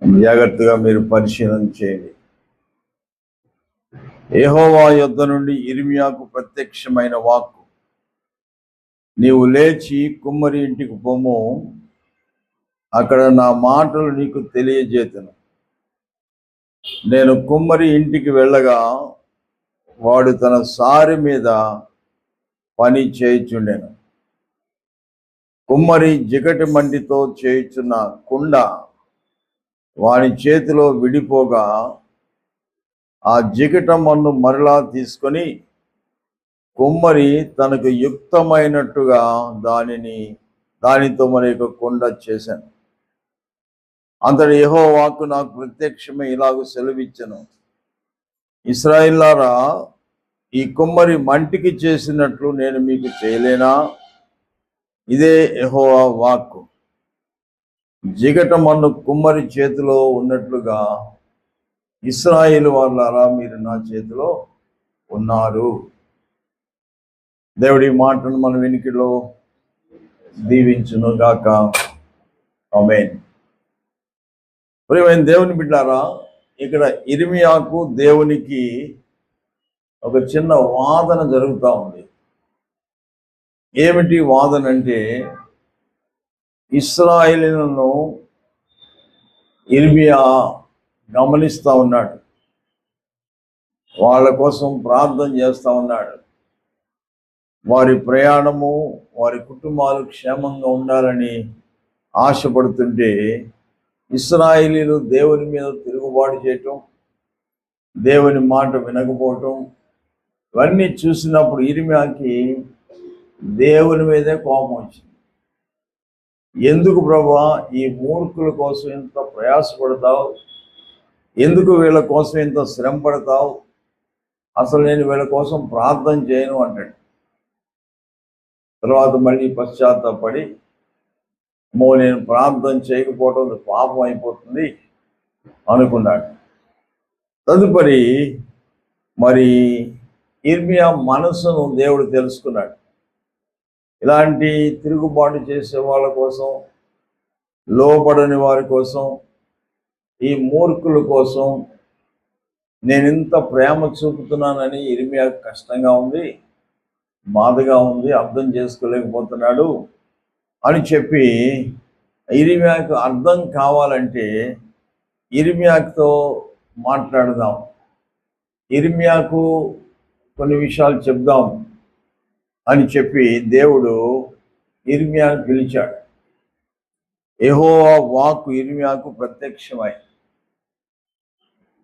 జాగ్రత్తగా మీరు పరిశీలన చేయండి. యెహోవా యొద్ద నుండి ఇర్మియాకు ప్రత్యక్షమైన వాక్కు, నీవు లేచి కుమ్మరి ఇంటికి పొమ్ము, అక్కడ నా మాటలు నీకు తెలియజేతును. నేను కుమ్మరి ఇంటికి వెళ్ళగా వాడు తన సారి మీద పని చేయుచుండెను. కుమ్మరి జిగటి మంటితో చేయుచున్న కుండ వాని చేతిలో విడిపోగా ఆ జిగట మన్ను మరలా తీసుకొని కుమ్మరి తనకు యుక్తమైనట్టుగా దానితో మరి కుండ చేశాను. అంతటి యెహోవా వాక్కు నాకు ప్రత్యక్షమై ఇలాగ సెలవిచ్చెను, ఇశ్రాయేలులారా, ఈ కుమ్మరి మంటికి చేసినట్లు నేను మీకు చేయలేనా? ఇదే యెహోవా వాక్కు. జిగట మన్ను కుమ్మరి చేతిలో ఉన్నట్లుగా ఇశ్రాయేలు వాళ్ళారా, మీరు నా చేతిలో ఉన్నారు. దేవుడి మాటను మన వెనుకలో దీవించును గాక. ఆమేన్. ప్రియమైన దేవుని బిడ్డారా, ఇక్కడ ఇర్మియాకు దేవునికి ఒక చిన్న వాదన జరుగుతూ ఉంది. ఏమిటి వాదన అంటే, ఇశ్రాయేలులను ఇర్మియా గమనిస్తూ ఉన్నాడు, వాళ్ళ కోసం ప్రార్థన చేస్తూ ఉన్నాడు. వారి ప్రయాణము, వారి కుటుంబాలు క్షేమంగా ఉండాలని ఆశపడుతుంటే ఇశ్రాయేలీలు దేవుని మీద తిరుగుబాటు చేయటం, దేవుని మాట వినకపోవటం, ఇవన్నీ చూసినప్పుడు ఇర్మియాకి దేవుని మీదే కోపం వచ్చింది. ఎందుకు ప్రభువా ఈ మూర్ఖుల కోసం ఇంత ప్రయాసపడతావు? ఎందుకు వీళ్ళ కోసం ఇంత శ్రమ పడతావు? అసలు నేను వీళ్ళ కోసం ప్రార్థన చేయను అంటాడు. తర్వాత మళ్ళీ పశ్చాత్తాపడి, నేను ప్రార్థన చేయకపోవడం పాపం అయిపోతుంది అనుకున్నాడు. తదుపరి మరి ఇర్మియా మనసును దేవుడు తెలుసుకున్నాడు. ఇలాంటి తిరుగుబాటు చేసే వాళ్ళ కోసం, లోబడని వారి కోసం, ఈ మూర్ఖుల కోసం నేను ఇంత ప్రేమ చూపుతున్నానని ఇర్మియాకు కష్టంగా ఉంది, బాధగా ఉంది, అర్థం చేసుకోలేకపోతున్నాడు అని చెప్పి, ఇర్మియాకు అర్థం కావాలంటే ఇర్మియాకుతో మాట్లాడదాం, ఇర్మియాకు కొన్ని విషయాలు చెప్దాం అని చెప్పి దేవుడు ఇర్మియాను పిలిచాడు. యెహోవా వాక్కు ఇర్మియాకు ప్రత్యక్షమై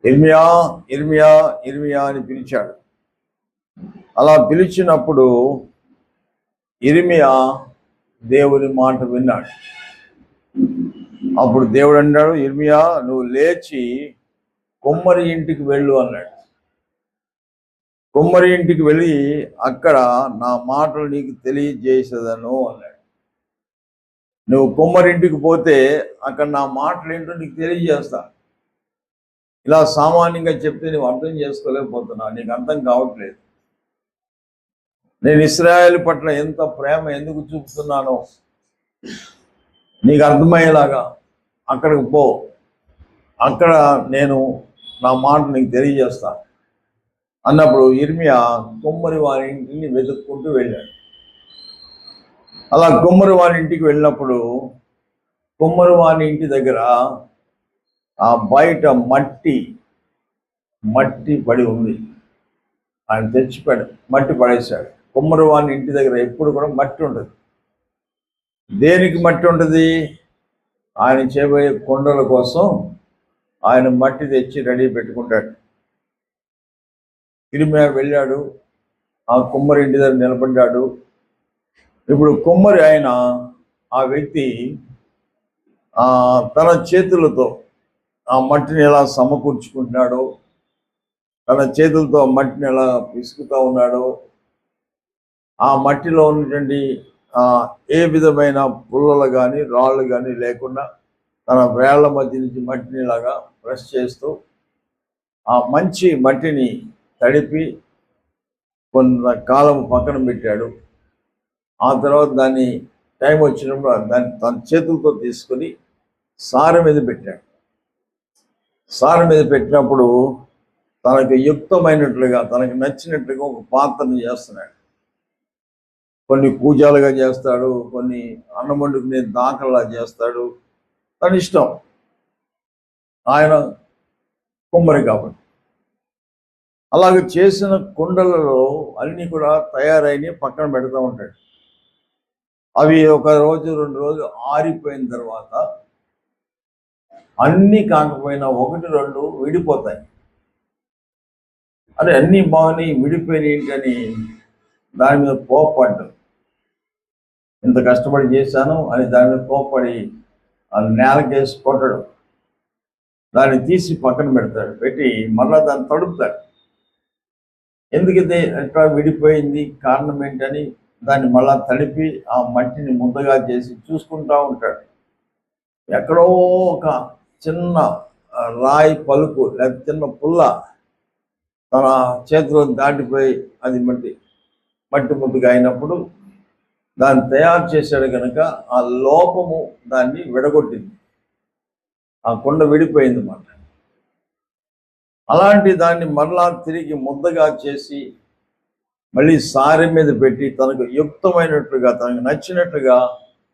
ఇర్మియా ఇర్మియా ఇర్మియా అని పిలిచాడు. అలా పిలిచినప్పుడు ఇర్మియా దేవుని మాట విన్నాడు. అప్పుడు దేవుడు అన్నాడు, ఇర్మియా, నువ్వు లేచి కుమ్మరి ఇంటికి వెళ్ళు అన్నాడు. కుమ్మరి ఇంటికి వెళ్ళి అక్కడ నా మాటలు నీకు తెలియజేసేదను అన్నాడు. నువ్వు కుమ్మరింటికి పోతే అక్కడ నా మాటలు ఏంటో నీకు తెలియజేస్తా. ఇలా సామాన్యంగా చెప్తే నువ్వు అర్థం చేసుకోలేకపోతున్నావు, నీకు అర్థం కావట్లేదు. నేను ఇశ్రాయేలు పట్ల ఎంత ప్రేమ ఎందుకు చూపుతున్నానో నీకు అర్థమయ్యేలాగా అక్కడికి పో, అక్కడ నేను నా మాట నీకు తెలియజేస్తా అన్నప్పుడు ఇర్మియా కుమ్మరి వారి ఇంటిని వెతుక్కుంటూ వెళ్ళాడు. అలా కుమ్మరి వారి ఇంటికి వెళ్ళినప్పుడు కుమ్మరి వారి ఇంటి దగ్గర ఆ బయట మట్టి పడి ఉంది. ఆయన తెచ్చిపాడు, మట్టి పడేశాడు. కుమ్మరి వారి ఇంటి దగ్గర ఎప్పుడు కూడా మట్టి ఉంటుంది. దేనికి మట్టి ఉంటుంది? ఆయన చేయబోయే కొండల కోసం ఆయన మట్టి తెచ్చి రెడీ పెట్టుకుంటాడు. ఇర్మియా వెళ్ళాడు, ఆ కుమ్మరి ఇంటి దగ్గర నిలబడ్డాడు. ఇప్పుడు కుమ్మరి ఆయన ఆ వ్యక్తి తన చేతులతో ఆ మట్టిని ఎలా సమకూర్చుకుంటున్నాడో, తన చేతులతో మట్టిని ఎలా పిసుకుతూ ఉన్నాడో, ఆ మట్టిలో ఉన్నటువంటి ఏ విధమైన పుల్లలు కానీ రాళ్ళు కానీ లేకుండా తన వేళ్ల మధ్య నుంచి మట్టిని ఇలాగా ప్రెస్ చేస్తూ ఆ మంచి మట్టిని తడిపి కొంతకాలం పక్కన పెట్టాడు. ఆ తర్వాత దాన్ని టైం వచ్చినప్పుడు దాన్ని తన చేతులతో తీసుకొని సారె మీద పెట్టాడు. సార మీద పెట్టినప్పుడు తనకు యుక్తమైనట్లుగా, తనకు నచ్చినట్లుగా ఒక పాత్రను చేస్తున్నాడు. కొన్ని కూజాలుగా చేస్తాడు, కొన్ని అన్నం వండుకునే దాకల్లా చేస్తాడు. తన ఇష్టం. ఆయన కుమ్మరి కాబట్టి. అలాగే చేసిన కుండలలో అన్నీ కూడా తయారైన పక్కన పెడతా ఉంటాడు. అవి ఒక రోజు 2 రోజులు ఆరిపోయిన తర్వాత అన్నీ కాకపోయినా 1, 2 విడిపోతాయి. అరే అన్నీ బాగున్నాయి, విడిపోయినాయి ఏంటని దాని మీద కోప్పడ్డు. ఇంత కష్టపడి చేశాను అని దాని మీద కోప్పడి నేలకేసి కొట్టడు. దాన్ని తీసి పక్కన పెడతాడు. పెట్టి మళ్ళా దాన్ని తడుపుతాడు. ఎందుకు ఇది ఎట్లా విడిపోయింది, కారణం ఏంటని దాన్ని మళ్ళా తడిపి ఆ మట్టిని ముద్దగా చేసి చూసుకుంటూ ఉంటాడు. ఎక్కడో ఒక చిన్న రాయి పలుకు లేదా చిన్న పుల్ల తన చేతిలో దాటిపోయి అది మట్టి ముద్దగా అయినప్పుడు దాన్ని తయారు చేశాడు కనుక ఆ లోపము దాన్ని విడగొట్టింది. ఆ కుండ విడిపోయింది అన్నమాట. అలాంటి దాన్ని మరలా తిరిగి ముద్దగా చేసి మళ్ళీ సారె మీద పెట్టి తనకు యుక్తమైనట్లుగా, తనకు నచ్చినట్లుగా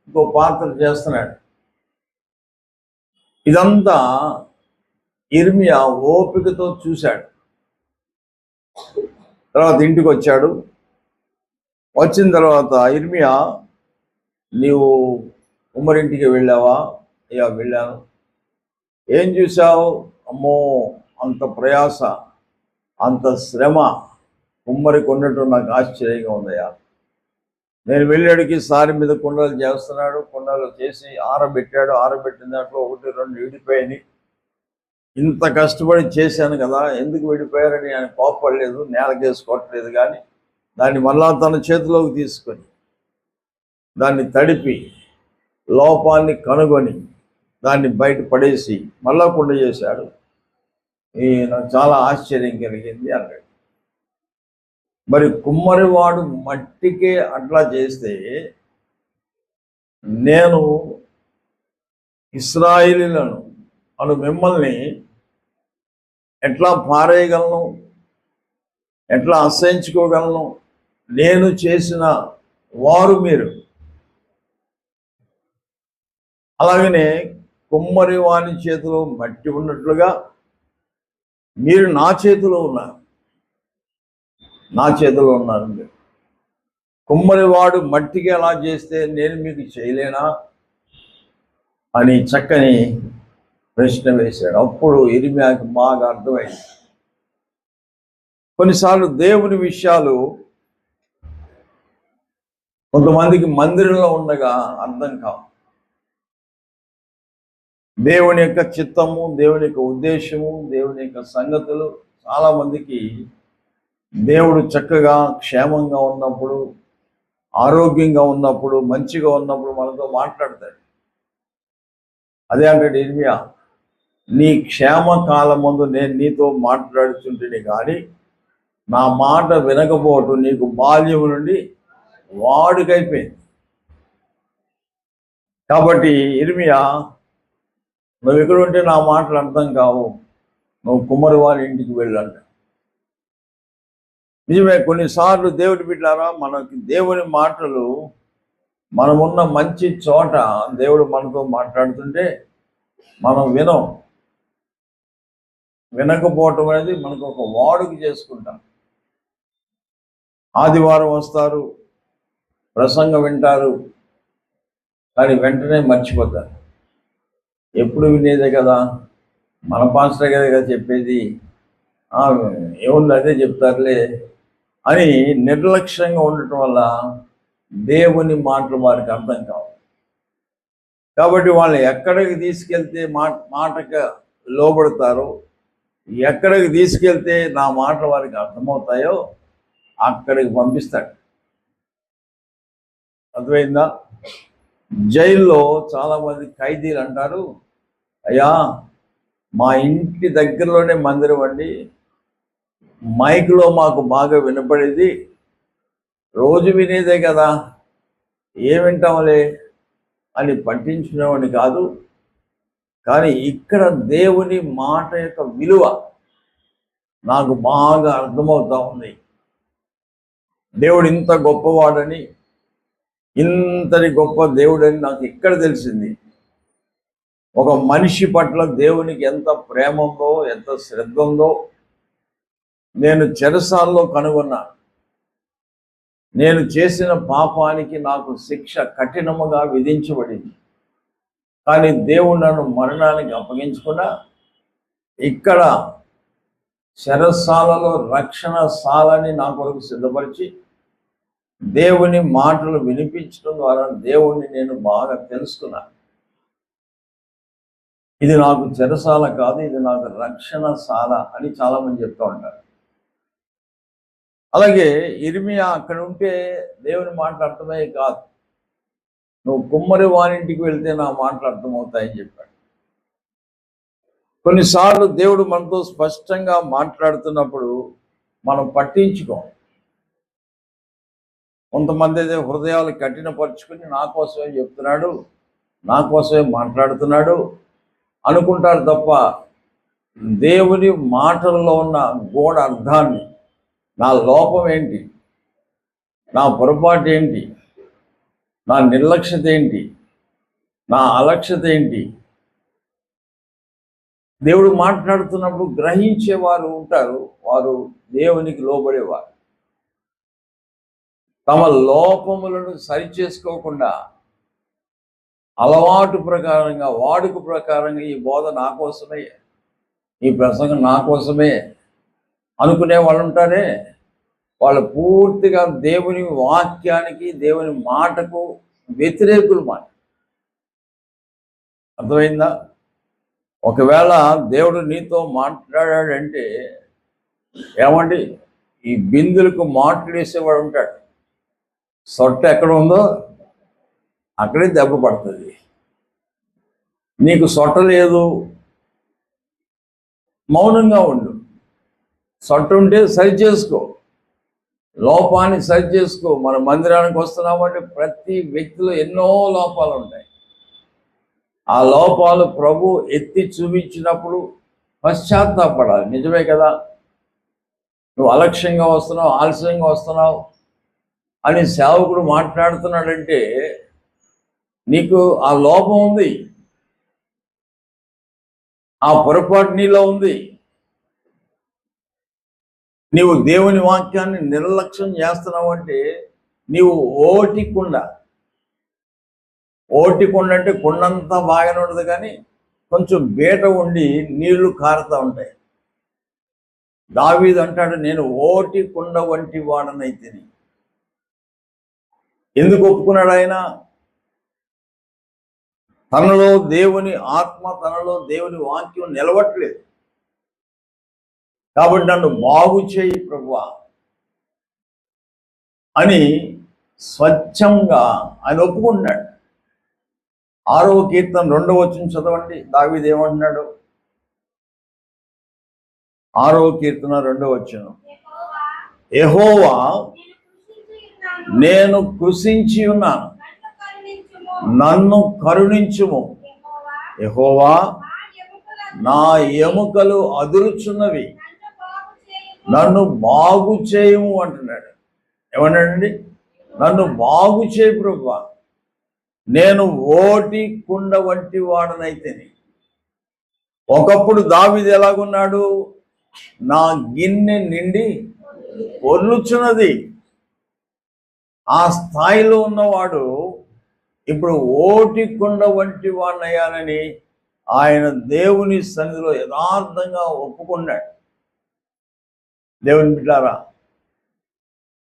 ఇంకో పాత్ర చేస్తున్నాడు. ఇదంతా ఇర్మియా ఓపికతో చూశాడు. తర్వాత ఇంటికి వచ్చాడు. వచ్చిన తర్వాత ఇర్మియా, నీవు కుమ్మరింటికి వెళ్ళావా? అయ్యా వెళ్ళాను. ఏం చూసావు? అమ్మో, అంత ప్రయాస, అంత శ్రమ కుమ్మరికి ఉండటం నాకు ఆశ్చర్యంగా ఉందయ్యా. నేను వెళ్ళాడికి సారి మీద కుండలు చేస్తున్నాడు. కుండలు చేసి ఆరబెట్టాడు. ఆరబెట్టిన దాంట్లో 1, 2 విడిపోయాయి. ఇంత కష్టపడి చేశాను కదా, ఎందుకు విడిపోయారని ఆయన కోప్పడలేదు, నేలకేసి కొట్టలేదు. కానీ దాన్ని మళ్ళా తన చేతిలోకి తీసుకొని దాన్ని తడిపి లోపాన్ని కనుగొని దాన్ని బయట పడేసి మళ్ళా కుండ చేశాడు. నాకు చాలా ఆశ్చర్యం కలిగింది అన్నాడు. మరి కుమ్మరివాడు మట్టికే అట్లా చేస్తే నేను ఇశ్రాయేలీయులను అను మిమ్మల్ని ఎట్లా పారేయగలను, ఎట్లా అసహించుకోగలను? నేను చేసిన వారు మీరు. అలాగనే కుమ్మరి వాని చేతిలో మట్టి ఉన్నట్లుగా మీరు నా చేతిలో ఉన్నారు. నా చేతిలో ఉన్నారు మీరు. కుమ్మరివాడు మట్టికి ఎలా చేస్తే నేను మీకు చేయలేనా అని చక్కని ప్రశ్న వేశాడు. అప్పుడు ఇర్మియాకి బాగా అర్థమైంది. కొన్నిసార్లు దేవుని విషయాలు కొంతమందికి మందిరంలో ఉండగా అర్థం కావు. దేవుని యొక్క చిత్తము, దేవుని యొక్క ఉద్దేశము, దేవుని యొక్క సంగతులు చాలా మందికి దేవుడు చక్కగా క్షేమంగా ఉన్నప్పుడు, ఆరోగ్యంగా ఉన్నప్పుడు, మంచిగా ఉన్నప్పుడు మనతో మాట్లాడతాడు. అదే అంటాడు ఇర్మియా, నీ క్షేమ కాలమందు నేను నీతో మాట్లాడుతుంటేనే కానీ నా మాట వినకపోవటం నీకు బాల్యం నుండి వాడుకైపోయింది. కాబట్టి ఇర్మియా, నువ్వు ఇక్కడ ఉంటే నా మాటలు అర్థం కావు, నువ్వు కుమ్మరి వారి ఇంటికి వెళ్ళంట. నిజమే, కొన్నిసార్లు దేవుడి బిడ్డలారా, మనకి దేవుని మాటలు మనమున్న మంచి చోట దేవుడు మనతో మాట్లాడుతుంటే మనం వినకపోవటం అనేది మనకు ఒక వాడుక చేసుకుంటాం. ఆదివారం వస్తారు, ప్రసంగం వింటారు, కానీ వెంటనే మర్చిపోతారు. ఎప్పుడు వినేదే కదా, మన పాస్టర్ కదా చెప్పేది, ఏముంది అదే చెప్తారులే అని నిర్లక్ష్యంగా ఉండటం వల్ల దేవుని మాటలు వారికి అర్థం కావు. కాబట్టి వాళ్ళు ఎక్కడికి తీసుకెళ్తే మాటకు లోబడతారో, ఎక్కడికి తీసుకెళ్తే నా మాటలు వారికి అర్థమవుతాయో అక్కడికి పంపిస్తాడు. అర్థమైందా? జైల్లో చాలామంది ఖైదీలు అంటారు, అయ్యా మా ఇంటి దగ్గరలోనే మందిరం అండి, మైక్లో మాకు బాగా వినపడేది, రోజు వినేదే కదా, ఏం వింటాంలే అని పట్టించుకునేవాడిని కాదు. కానీ ఇక్కడ దేవుని మాట యొక్క విలువ నాకు బాగా అర్థమవుతా ఉంది. దేవుడు ఇంత గొప్పవాడని, ఇంతటి గొప్ప దేవుడని నాకు ఇక్కడ తెలిసింది. ఒక మనిషి పట్ల దేవునికి ఎంత ప్రేమ ఉందో, ఎంత శ్రద్ధ ఉందో నేను చెరసాల్లో కనుగొన్నా. నేను చేసిన పాపానికి నాకు శిక్ష కఠినముగా విధించబడింది. కానీ దేవుడు నన్ను మరణానికి అప్పగించకుండా ఇక్కడ చెరసాలలో రక్షణ సాలని నా కొరకు సిద్ధపరిచి దేవుని మాటలు వినిపించడం ద్వారా దేవుణ్ణి నేను బాగా తెలుసుకున్నాను. ఇది నాకు చెరసాల కాదు, ఇది నాకు రక్షణశాల అని చాలామంది చెప్తూ ఉంటారు. అలాగే ఇర్మియా అక్కడ ఉంటే దేవుని మాటలు అర్థమయ్యే కాదు. నువ్వు కుమ్మరి వారింటికి వెళ్తే నా మాటలు అర్థమవుతాయని చెప్పాడు. కొన్నిసార్లు దేవుడు మనతో స్పష్టంగా మాట్లాడుతున్నప్పుడు మనం పట్టించుకోం. కొంతమంది అయితే హృదయాలు కఠినపరుచుకుని నా కోసమే చెప్తున్నాడు, నా కోసమే మాట్లాడుతున్నాడు అనుకుంటారు తప్ప దేవుని మాటల్లో ఉన్న గూఢ అర్థాన్ని, నా లోపం ఏంటి, నా పొరపాటు ఏంటి, నా నిర్లక్ష్యత ఏంటి, నా అలక్ష్యత ఏంటి, దేవుడు మాట్లాడుతున్నప్పుడు గ్రహించేవారు ఉంటారు. వారు దేవునికి లోబడేవారు. తమ లోపములను సరిచేసుకోకుండా అలవాటు ప్రకారంగా, వాడుక ప్రకారంగా ఈ బోధ నా కోసమే, ఈ ప్రసంగం నా కోసమే అనుకునే వాళ్ళు ఉంటారే, వాళ్ళు పూర్తిగా దేవుని వాక్యానికి, దేవుని మాటకు వ్యతిరేకులు మాట. అర్థమైందా? ఒకవేళ దేవుడు నీతో మాట్లాడాడంటే ఏమండి, ఈ బిందులకు మాటలు వేసేవాడు ఉంటాడు. సొట్ట ఎక్కడ ఉందో అక్కడే దెబ్బ పడుతుంది. నీకు సొట్ట లేదు, మౌనంగా ఉండు. సొట్ట ఉంటే సరి చేసుకో, లోపాన్ని సరి చేసుకో. మన మందిరానికి వస్తున్నామంటే ప్రతి వ్యక్తిలో ఎన్నో లోపాలు ఉంటాయి. ఆ లోపాలు ప్రభు ఎత్తి చూపించినప్పుడు పశ్చాత్తాపడాలి. నిజమే కదా, నువ్వు అలక్ష్యంగా వస్తున్నావు, ఆలస్యంగా వస్తున్నావు అని సేవకుడు మాట్లాడుతున్నాడంటే నీకు ఆ లోపం ఉంది, ఆ పొరపాటు నీలో ఉంది. నీవు దేవుని వాక్యాన్ని నిర్లక్ష్యం చేస్తున్నావు అంటే నీవు ఓటికుండ అంటే కుండంతా బాగానే ఉండదు, కానీ కొంచెం బీట ఉండి నీళ్లు కారుతూ ఉంటాయి. దావీదు అంటాడు, నేను ఓటి కుండ వంటి వాడనైతిని. ఎందుకు ఒప్పుకున్నాడు ఆయన? తనలో దేవుని ఆత్మ, తనలో దేవుని వాక్యం నిలవట్లేదు. కాబట్టి నన్ను బాగు చేయి ప్రభువా అని స్వచ్ఛంగా ఆయన ఒప్పుకుంటున్నాడు. 6వ కీర్తన 2వ వచనం చదవండి. దావీదు ఏమంటున్నాడు? 6వ కీర్తన 2వ వచనం, యెహోవా నేను కృషించి ఉన్నాను, నన్ను కరుణించుము. యెహోవా నా ఎముకలు అదురుచున్నవి, నన్ను బాగు చేయము అంటున్నాడు. ఏమన్నాడండి? నన్ను బాగు చేయి ప్రభువా, నేను ఓటి కుండ వంటి వాడనైతేని. ఒకప్పుడు దావీదు ఎలాగున్నాడు? నా గిన్నె నిండి పొర్లుచున్నది. ఆ స్థాయిలో ఉన్నవాడు ఇప్పుడు ఓటి కుండ వంటి వాడినయ్యానని ఆయన దేవుని సన్నిధిలో యథార్థంగా ఒప్పుకున్నాడు. దేవుని బిడ్డారా,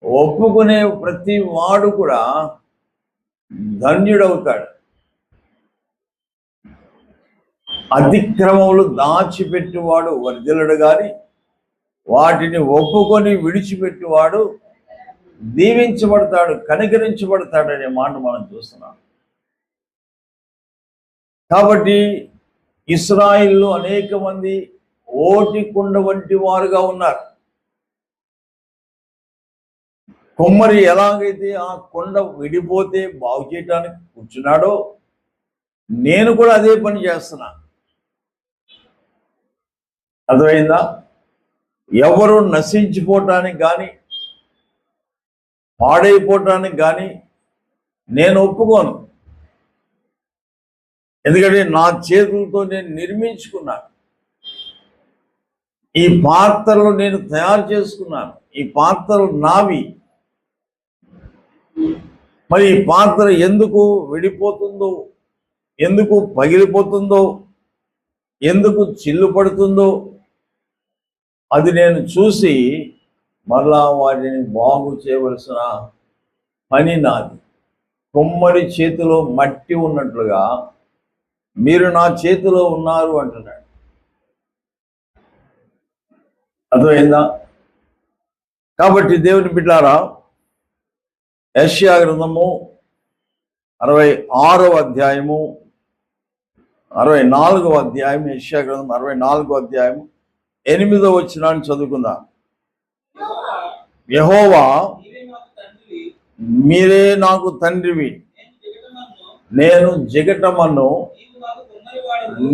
ఒప్పుకునే ప్రతి వాడు కూడా ధన్యుడవుతాడు. అతిక్రమములు దాచిపెట్టువాడు వర్ధిల్లడు గాని వాటిని ఒప్పుకొని విడిచిపెట్టువాడు దీవించబడతాడు, కనికరించబడతాడు అనే మాట మనం చూస్తున్నాం. కాబట్టి ఇశ్రాయేలులో అనేక మంది ఓటి కుండ వంటి వారుగా ఉన్నారు. కుమ్మరి ఎలాగైతే ఆ కొండ విడిపోతే బాగు చేయడానికి కూర్చున్నాడో నేను కూడా అదే పని చేస్తున్నా. అర్థమైందా? ఎవరు నశించిపోవటానికి కానీ పాడైపోవటానికి కానీ నేను ఒప్పుకోను. ఎందుకంటే నా చేతులతో నేను నిర్మించుకున్నాను. ఈ పాత్రలు నేను తయారు చేసుకున్నాను. ఈ పాత్రలు నావి. మరి ఈ పాత్ర ఎందుకు విడిపోతుందో, ఎందుకు పగిలిపోతుందో, ఎందుకు చిల్లు పడుతుందో అది నేను చూసి మరలా వాటిని బాగు చేయవలసిన పని నాది. కుమ్మరి చేతిలో మట్టి ఉన్నట్లుగా మీరు నా చేతిలో ఉన్నారు అంటున్నాడు. అర్థమైందా? కాబట్టి దేవుని బిడ్డారా, యెషయా గ్రంథము 66వ అధ్యాయము 64వ అధ్యాయం, యెషయా గ్రంథం 64వ అధ్యాయం 8వ వచనాన్ని చదువుకుందాం. యెహోవా, మీరే నాకు తండ్రివి, నేను జిగటమన్ను,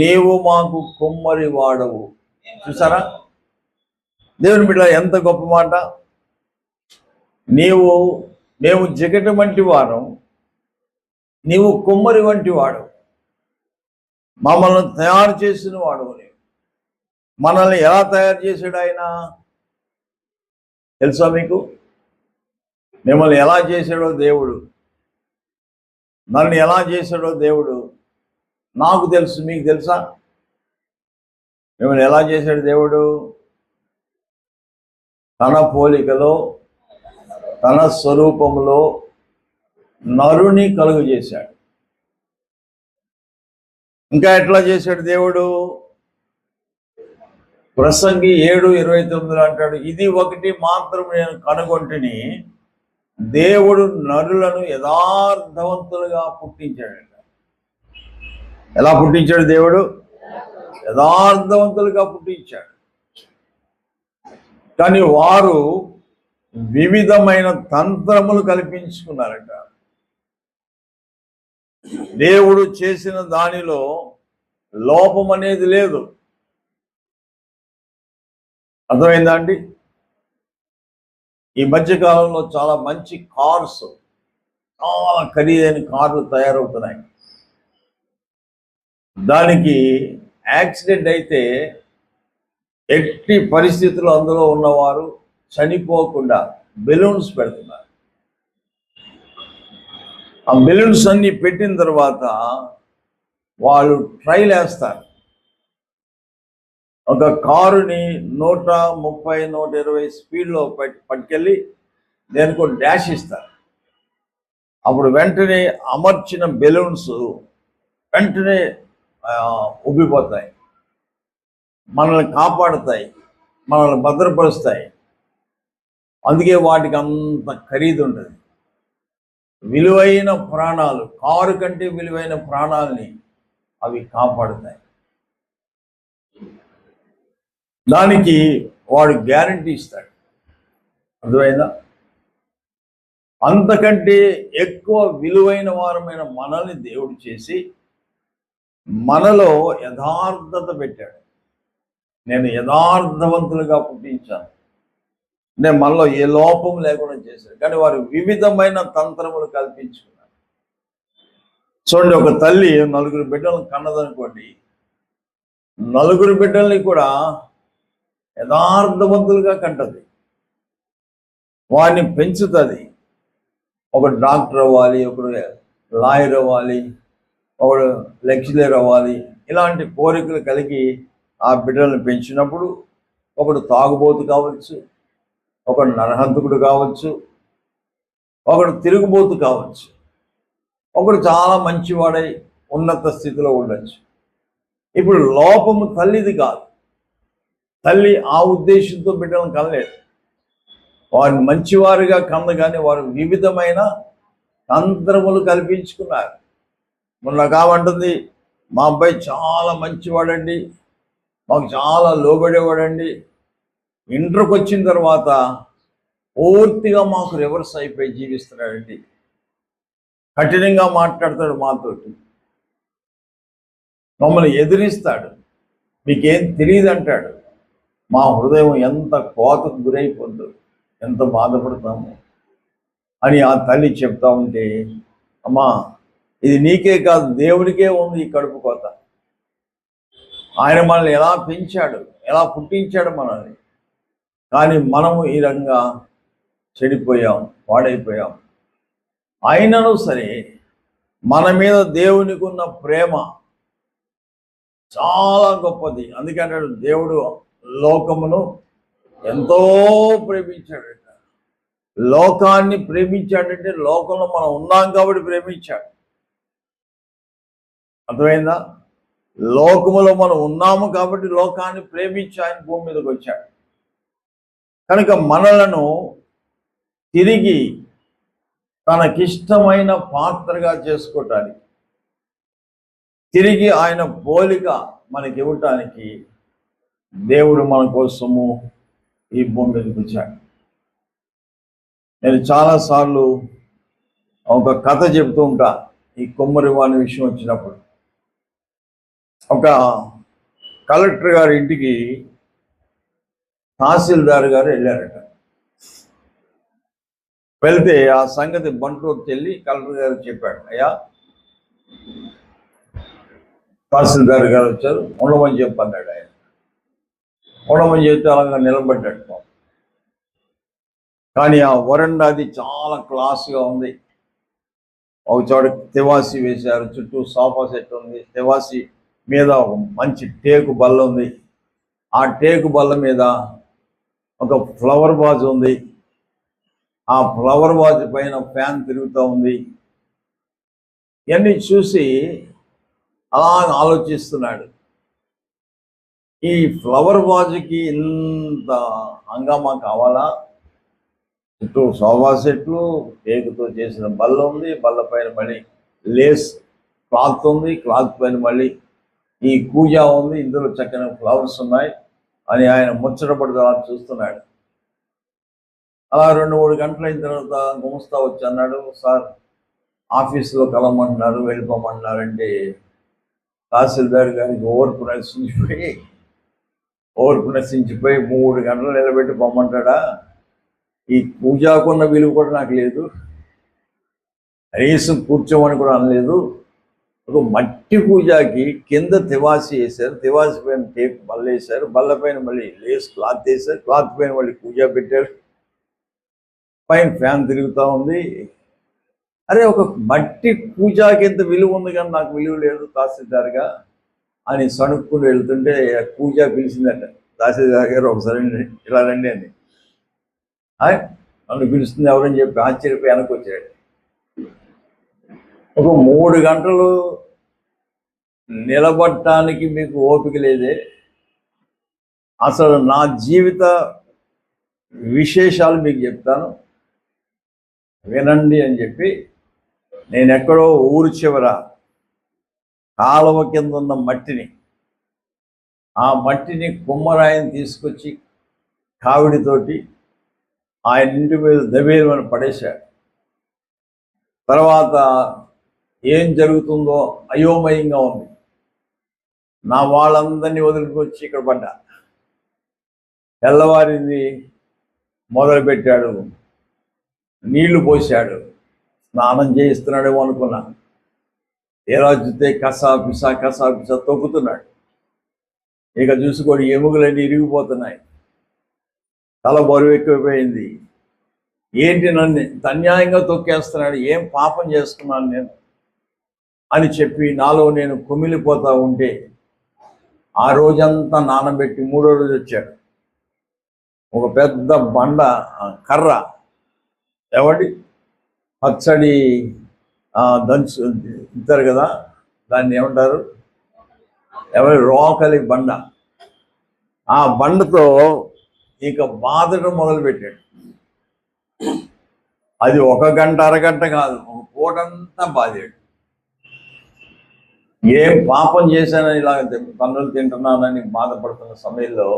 నీవు మాకు కుమ్మరి వాడవు. చూసారా దేవుని బిడ్డ, ఎంత గొప్ప మాట. మేము జిగటం వంటి వారం, నీవు కుమ్మరి వంటి వాడు. మమ్మల్ని తయారు చేసిన వాడు. మనల్ని ఎలా తయారు చేశాడు ఆయన తెలుసా మీకు? మిమ్మల్ని ఎలా చేశాడో దేవుడు, నన్ను ఎలా చేశాడో దేవుడు నాకు తెలుసు. మీకు తెలుసా మిమ్మల్ని ఎలా చేశాడు దేవుడు? తన పోలికలో, తన స్వరూపంలో నరుని కలుగు చేశాడు. ఇంకా ఎట్లా చేశాడు దేవుడు? ప్రసంగి 7:29 అంటాడు, ఇది ఒకటి మాత్రం నేను కనుగొంటిని, దేవుడు నరులను యథార్థవంతులుగా పుట్టించాడు. ఎలా పుట్టించాడు దేవుడు? యథార్థవంతులుగా పుట్టించాడు. కానీ వారు వివిధమైన తంత్రములు కల్పించుకున్నారట. దేవుడు చేసిన దానిలో లోపం అనేది లేదు. అర్థమైందా అండి? ఈ మధ్యకాలంలో చాలా మంచి కార్స్, చాలా ఖరీదైన కార్లు తయారవుతున్నాయి. దానికి యాక్సిడెంట్ అయితే ఎట్టి పరిస్థితుల్లో అందులో ఉన్నవారు చనిపోకుండా బెలూన్స్ పెడుతున్నారు. ఆ బెలూన్స్ అన్ని పెట్టిన తర్వాత వాళ్ళు ట్రైల్ వేస్తారు. ఒక కారుని 130, 120 స్పీడ్లో పట్టుకెళ్ళి దేనికో డాష్ ఇస్తారు. అప్పుడు వెంటనే అమర్చిన బెలూన్స్ వెంటనే ఉబ్బిపోతాయి, మనల్ని కాపాడుతాయి, మనల్ని భద్రపరుస్తాయి. అందుకే వాటికి అంత ఖరీదు ఉంటుంది. విలువైన ప్రాణాలు, కారు కంటే విలువైన ప్రాణాలని అవి కాపాడుతాయి. దానికి వాడు గ్యారంటీ ఇస్తాడు. అర్థమైందా? అంతకంటే ఎక్కువ విలువైన వారమైన మనల్ని దేవుడు చేసి మనలో యథార్థత పెట్టాడు. నేను యథార్థవంతులుగా పుట్టించాను, నేను మనలో ఏ లోపం లేకుండా చేశాడు. కానీ వారు వివిధమైన తంత్రములు కల్పించుకున్నారు. చూడండి, ఒక తల్లి 4 బిడ్డలను కన్నదనుకోండి, 4 బిడ్డల్ని కూడా యథార్థవంతులుగా కంటది, వాడిని పెంచుతుంది. ఒకడు డాక్టర్ అవ్వాలి, ఒకడు లాయర్ అవ్వాలి, ఒకడు లెక్చరర్ అవ్వాలి. ఇలాంటి కోరికలు కలిగి ఆ బిడ్డలను పెంచినప్పుడు ఒకడు తాగుబోతు కావచ్చు, ఒకడు నరహంతకుడు కావచ్చు, ఒకడు తిరుగుబోతు కావచ్చు, ఒకడు చాలా మంచివాడై ఉన్నత స్థితిలో ఉండొచ్చు. ఇప్పుడు లోపము తల్లిది కాదు. తల్లి ఆ ఉద్దేశంతో బిడ్డలను కనలేదు. వారిని మంచివారుగా కానీ వారు వివిధమైన తంత్రములు కల్పించుకున్నారు. మొన్న కావంటుంది, మా అబ్బాయి చాలా మంచివాడండి, మాకు చాలా లోబడేవాడండి. ఇంటర్కి వచ్చిన తర్వాత పూర్తిగా మాకు రివర్స్ అయిపోయి జీవిస్తున్నాడండి. కఠినంగా మాట్లాడతాడు, మాతోటి మమ్మల్ని ఎదిరిస్తాడు, మీకేం తెలియదు అంటాడు. మా హృదయం ఎంత కోతకు గురైపోద్దు, ఎంత బాధపడతాము అని ఆ తల్లి చెప్తా ఉంటే, అమ్మా ఇది నీకే కాదు దేవుడికే ఉంది ఈ కడుపు కోత. ఆయన మనల్ని ఎలా పెంచాడు, ఎలా పుట్టించాడు మనల్ని, కానీ మనము ఈ రకంగా చెడిపోయాం, పాడైపోయాం. అయినను సరే మన మీద దేవునికి ఉన్న ప్రేమ చాలా గొప్పది. అందుకని దేవుడు లోకమును ఎంతో ప్రేమించాడట. లోకాన్ని ప్రేమించాడంటే లోకంలో మనం ఉన్నాం కాబట్టి ప్రేమించాడు. అర్థమైందా? లోకములో మనం ఉన్నాము కాబట్టి లోకాన్ని ప్రేమించి ఆయన భూమి మీదకి వచ్చాడు. కనుక మనలను తిరిగి తనకిష్టమైన పాత్రగా చేసుకోవటానికి, తిరిగి ఆయన పోలిక మనకి ఇవ్వటానికి దేవుడు మన కోసము ఈ భూమి మీదకి వచ్చాడు. నేను చాలాసార్లు ఒక కథ చెబుతూ ఉంటా. ఈ కొమ్మరివాని విషయం వచ్చినప్పుడు ఒక కలెక్టర్ గారి ఇంటికి తహసీల్దార్ గారు వెళ్ళారట. వెళ్తే ఆ సంగతి బంట్రోకి వెళ్ళి కలెక్టర్ గారికి చెప్పాడు. అయ్యా తహసీల్దార్ గారు వచ్చారు, ఉండమని చెప్పన్నాడు. ఆయన ఉండమని చెప్తే అలాగా నిలబడ్డాడు. కానీ ఆ వరండాది చాలా క్లాస్గా ఉంది. ఒక చోట తివాసి వేశారు, చుట్టూ సోఫా సెట్ ఉంది, తివాసి మీద మంచి టేకు బల్ల ఉంది, ఆ టేకు బల్ల మీద ఒక ఫ్లవర్ వాజ్ ఉంది, ఆ ఫ్లవర్ వాజ్ పైన ఫ్యాన్ తిరుగుతూ ఉంది. ఇవన్నీ చూసి అలా ఆలోచిస్తున్నాడు. ఈ ఫ్లవర్ వాజ్కి ఇంత హంగామా కావాలా? చుట్టూ సోఫా సెట్లు, టేకుతో చేసిన బల్ల ఉంది, బల్ల పైన మళ్ళీ లేస్ క్లాత్ ఉంది, క్లాత్ పైన మళ్ళీ ఈ కూజా ఉంది, ఇందులో చక్కని ఫ్లవర్స్ ఉన్నాయి అని ఆయన ముచ్చటపడుతూ అలా చూస్తున్నాడు. అలా 2-3 గంటలు అయిన తర్వాత గుమస్తా వచ్చి అన్నాడు, సార్ ఆఫీసులో కలవమంటున్నారు, వెళ్ళిపోమంటున్నారంటే తహసీల్దార్ గారికి ఓర్పు నశించిపోయి 3 గంటలు నిలబెట్టి పొమ్మంటాడా? ఈ పూజాకున్న విలువ కూడా నాకు లేదు, కనీసం కూర్చోమని కూడా అనలేదు. ఒక మట్టి పూజకి కింద తివాసి వేశారు, తివాసి పైన టేప్ బల్ల వేశారు, బల్ల పైన మళ్ళీ లేస్ క్లాత్ వేశారు, క్లాత్ పైన మళ్ళీ పూజ పెట్టారు, పైన ఫ్యాన్ తిరుగుతూ ఉంది. అరే ఒక మట్టి పూజకి ఎంత విలువ ఉంది కానీ నాకు విలువ లేదు తహసీల్దార్గా అని సణుక్కుని వెళ్తుంటే పూజ పిలిచిందట. తహసీల్దార్ గారు ఒకసారి ఇలా రండి అని. నన్ను పిలుస్తుంది ఎవరని చెప్పి ఆశ్చర్యపోయి వెనక్కి వచ్చాడు. ఒక 3 గంటలు నిలబడటానికి మీకు ఓపిక లేదే? అసలు నా జీవిత విశేషాలు మీకు చెప్తాను వినండి అని చెప్పి నేను ఎక్కడో ఊరు చివర కాలువ కింద ఉన్న మట్టిని, ఆ మట్టిని కుమ్మరాయిని తీసుకొచ్చి కావిడితోటి ఆయన ఇంటి మీద దబేరమని పడేశాడు. తర్వాత ఏం జరుగుతుందో అయోమయంగా ఉంది. నా వాళ్ళందరినీ వదిలికొచ్చి ఇక్కడ పడ్డా. తెల్లవారింది, మొదలుపెట్టాడు, నీళ్లు పోశాడు, స్నానం చేయిస్తున్నాడేమో అనుకున్నా. ఎలా చూస్తే కసా తొక్కుతున్నాడు. ఇక చూసుకోండి, ఎముకలన్నీ ఇరిగిపోతున్నాయి, తల బరువు ఎక్కువైపోయింది. ఏంటి నన్ను అన్యాయంగా తొక్కేస్తున్నాడు, ఏం పాపం చేసుకున్నాను నేను అని చెప్పి నాలో నేను కుమిలిపోతూ ఉంటే ఆ రోజంతా నానబెట్టి 3వ రోజు వచ్చాడు. ఒక పెద్ద బండ కర్ర, ఎవడి పచ్చడి దంచు ఇస్తారు కదా, దాన్ని ఏమంటారు, ఎవరి రోకలి బండ, ఆ బండతో ఇక బాధడం మొదలుపెట్టాడు. అది 1 గంట అరగంట కాదు, ఒక పూటంతా బాధాడు. ఏం పాపం చేశానని ఇలా పన్నులు తింటున్నానని బాధపడుతున్న సమయంలో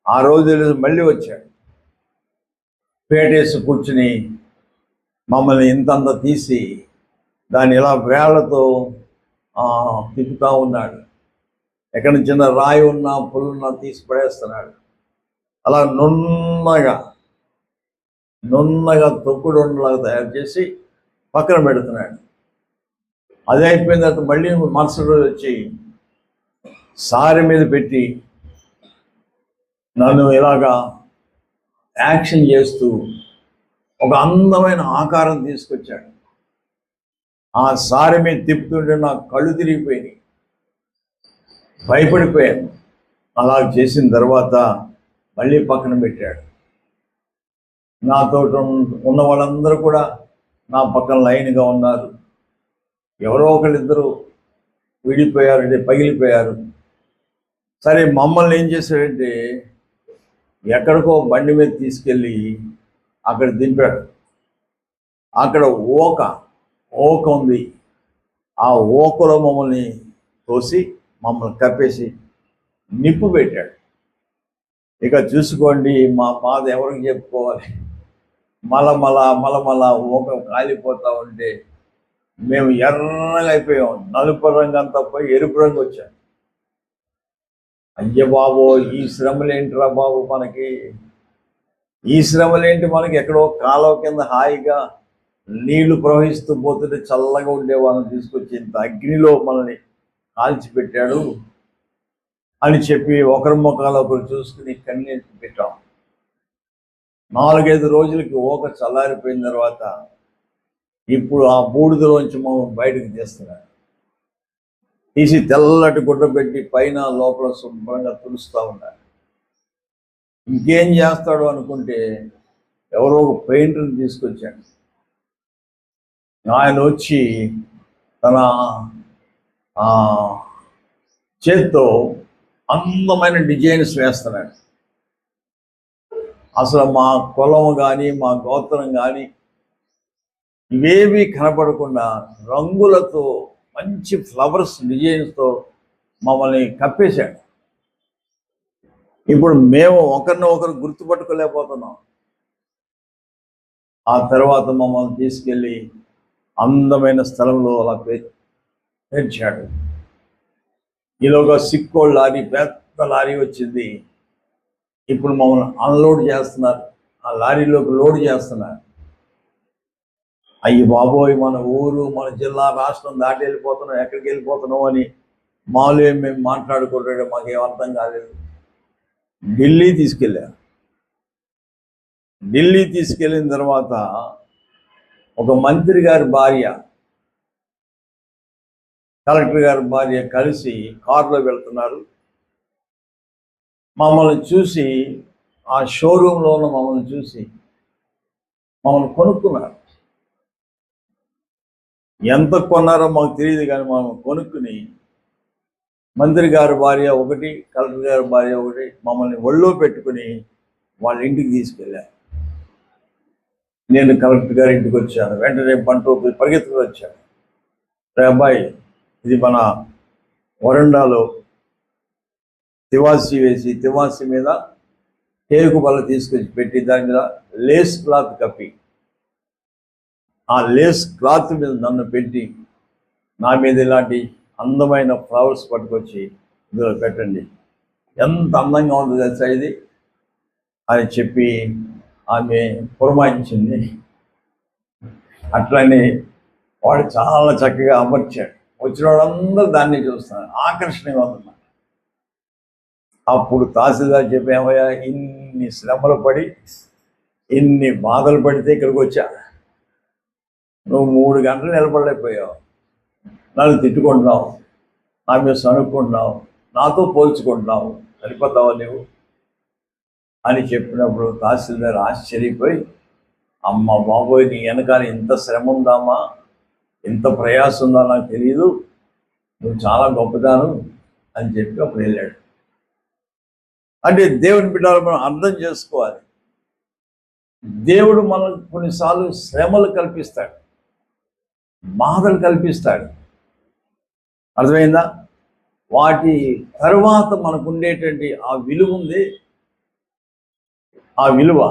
ఆ రోజు మళ్ళీ వచ్చాడు. పేటేసి కూర్చుని మమ్మల్ని ఇంతంత తీసి దాన్ని ఇలా వేళ్లతో తిప్పుతూ ఉన్నాడు. ఎక్కడి చిన్న రాయి ఉన్నా పుల్లున్నా తీసి పడేస్తున్నాడు. అలా నున్నగా నున్నగా తొక్కుడుండలాగా తయారు చేసి పక్కన పెడుతున్నాడు. అదే అయిపోయిన తర్వాత మళ్ళీ మరుసటి రోజు వచ్చి సారె మీద పెట్టి నన్ను ఇలాగా యాక్షన్ చేస్తూ ఒక అందమైన ఆకారం తీసుకొచ్చాడు. ఆ సారె మీద తిప్పుతుంటే నా కళ్ళు తిరిగిపోయినాయి, భయపడిపోయాను. అలా చేసిన తర్వాత మళ్ళీ పక్కన పెట్టాడు. నాతో ఉన్న వాళ్ళందరూ కూడా నా పక్కన లైన్గా ఉన్నారు. ఎవరో ఒకళ్ళిద్దరు విడిపోయారు, అంటే పగిలిపోయారు. సరే, మమ్మల్ని ఏం చేశాడంటే ఎక్కడికో బండి మీద తీసుకెళ్ళి అక్కడ దింపాడు. అక్కడ ఓక ఉంది. ఆ ఓకలో మమ్మల్ని తోసి మమ్మల్ని కప్పేసి నిప్పు పెట్టాడు. ఇక చూసుకోండి, మా బాధ ఎవరికి చెప్పుకోవాలి. మలమల ఓక కాలిపోతా ఉంటే మేము ఎర్రగా అయిపోయాం. నలుపు రంగు అంతా పోయి ఎరుపు రంగు వచ్చాం. అయ్య బాబో, ఈ శ్రమలేంటిరా బాబు మనకి, ఈ శ్రమలేంటి మనకి. ఎక్కడో కాలువ కింద హాయిగా నీళ్లు ప్రవహిస్తూ పోతుంటే చల్లగా ఉండే వాళ్ళని తీసుకొచ్చి ఇంత అగ్నిలో మనల్ని కాల్చిపెట్టాడు అని చెప్పి ఒకరి ముఖాలు ఒకరు చూసుకుని కన్నీరు పెట్టాం. 4-5 రోజులకి ఓక చల్లారిపోయిన తర్వాత ఇప్పుడు ఆ బూడిదలోంచి మనం బయటకు తీస్తున్నాడు. తీసి తెల్లటి గుడ్డ పెట్టి పైన లోపల శుభ్రంగా తుడుస్తూ ఉన్నాడు. ఇంకేం చేస్తాడు అనుకుంటే ఎవరో ఒక పెయింటర్ని తీసుకొచ్చాడు. ఆయన వచ్చి తన చేత్తో అందమైన డిజైన్స్ వేస్తున్నాడు. అసలు మా కులం కానీ మా గోత్రం కానీ ఇవేవి కనపడకుండా రంగులతో మంచి ఫ్లవర్స్ డిజైన్స్తో మమ్మల్ని కప్పేశాడు. ఇప్పుడు మేము ఒకరు గుర్తుపట్టుకోలేకపోతున్నాం. ఆ తర్వాత మమ్మల్ని తీసుకెళ్ళి అందమైన స్థలంలో అలా పేర్చాడు. ఈలోగా సిక్కోళ్ళ లారీ, పెద్ద లారీ వచ్చింది. ఇప్పుడు మమ్మల్ని అన్లోడ్ చేస్తున్నారు, ఆ లారీలోకి లోడ్ చేస్తున్నారు. అయ్యి బాబోయ్, మన ఊరు, మన జిల్లా, రాష్ట్రం దాటి వెళ్ళిపోతున్నాం, ఎక్కడికి వెళ్ళిపోతున్నాం అని మామూలుగా మేము మాట్లాడుకుంటాడు. మాకేం అర్థం కాలేదు. ఢిల్లీ తీసుకెళ్ళారు. ఢిల్లీ తీసుకెళ్ళిన తర్వాత ఒక మంత్రి గారి భార్య, కలెక్టర్ గారి భార్య కలిసి కారులో వెళ్తున్నారు. మమ్మల్ని చూసి, ఆ షోరూంలో ఉన్న మమ్మల్ని చూసి మమ్మల్ని కొనుక్కున్నారు. ఎంత కొన్నారో మాకు తెలియదు, కానీ మనం కొనుక్కుని మంత్రి గారి భార్య ఒకటి, కలెక్టర్ గారి భార్య ఒకటి మమ్మల్ని ఒళ్ళో పెట్టుకుని వాళ్ళ ఇంటికి తీసుకెళ్ళారు. నేను కలెక్టర్ గారి ఇంటికి వచ్చాను. వెంటనే బంటూ పరిగెత్తుకు వచ్చాను. అబ్బాయి, ఇది మన వరండాలో తివాసి వేసి, తివాసి మీద టేకు బల్ల తీసుకొచ్చి పెట్టి దాని మీద లేస్ క్లాత్ కప్పి, ఆ లేస్ క్లాత్ మీద నన్ను పెట్టి నా మీద ఇలాంటి అందమైన ఫ్లవర్స్ పట్టుకొచ్చి ఇందులో పెట్టండి, ఎంత అందంగా ఉందో తెలుసా ఇది అని చెప్పి ఆమె పురమాయించింది. అట్లనే వాడు చాలా చక్కగా అమర్చాడు. వచ్చిన వాళ్ళందరూ దాన్ని చూస్తున్నారు, ఆకర్షణగా ఉందన్నమాట. అప్పుడు తహసీల్దార్ చెప్పామయ్యా, ఇన్ని శ్రమలు పడి, ఇన్ని బాధలు పడితే ఇక్కడికి వచ్చా, నువ్వు 3 గంటలు నిలబడలేకపోయావు, నన్ను తిట్టుకుంటున్నావు, నా మీద సనుక్కుంటున్నావు, నాతో పోల్చుకుంటున్నావు, సరిపోతావా నువ్వు అని చెప్పినప్పుడు తహసీల్దార్ ఆశ్చర్యపోయి, అమ్మ బాబోయ్, నీ వెనకాల ఇంత శ్రమ ఉందామా, ఇంత ప్రయాసం ఉందా నాకు తెలియదు, నువ్వు చాలా గొప్పదాను అని చెప్పి అప్పుడు వెళ్ళాడు. అంటే దేవుని బిడ్డలు మనం అర్థం చేసుకోవాలి. దేవుడు మనకు కొన్నిసార్లు శ్రమలు కల్పిస్తాడు, బాధలు కల్పిస్తాడు. అర్థమైందా? వాటి తర్వాత మనకు ఉండేటువంటి ఆ విలువ ఉంది, ఆ విలువ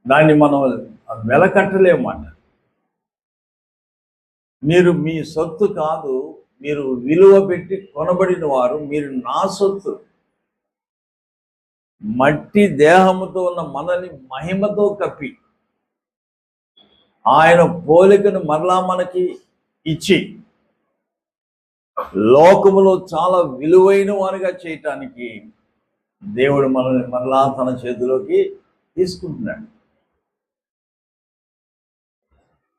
దాన్ని మనం వెలకట్టలేమాట. మీరు మీ సొత్తు కాదు, మీరు విలువ పెట్టి కొనబడిన వారు, మీరు నా సొత్తు. మట్టి దేహముతో ఉన్న మనల్ని మహిమతో కప్పి ఆయన పోలికను మరలా మనకి ఇచ్చి లోకములో చాలా విలువైన వారుగా చేయటానికి దేవుడు మనల్ని మరలా తన చేతిలోకి తీసుకుంటున్నాడు.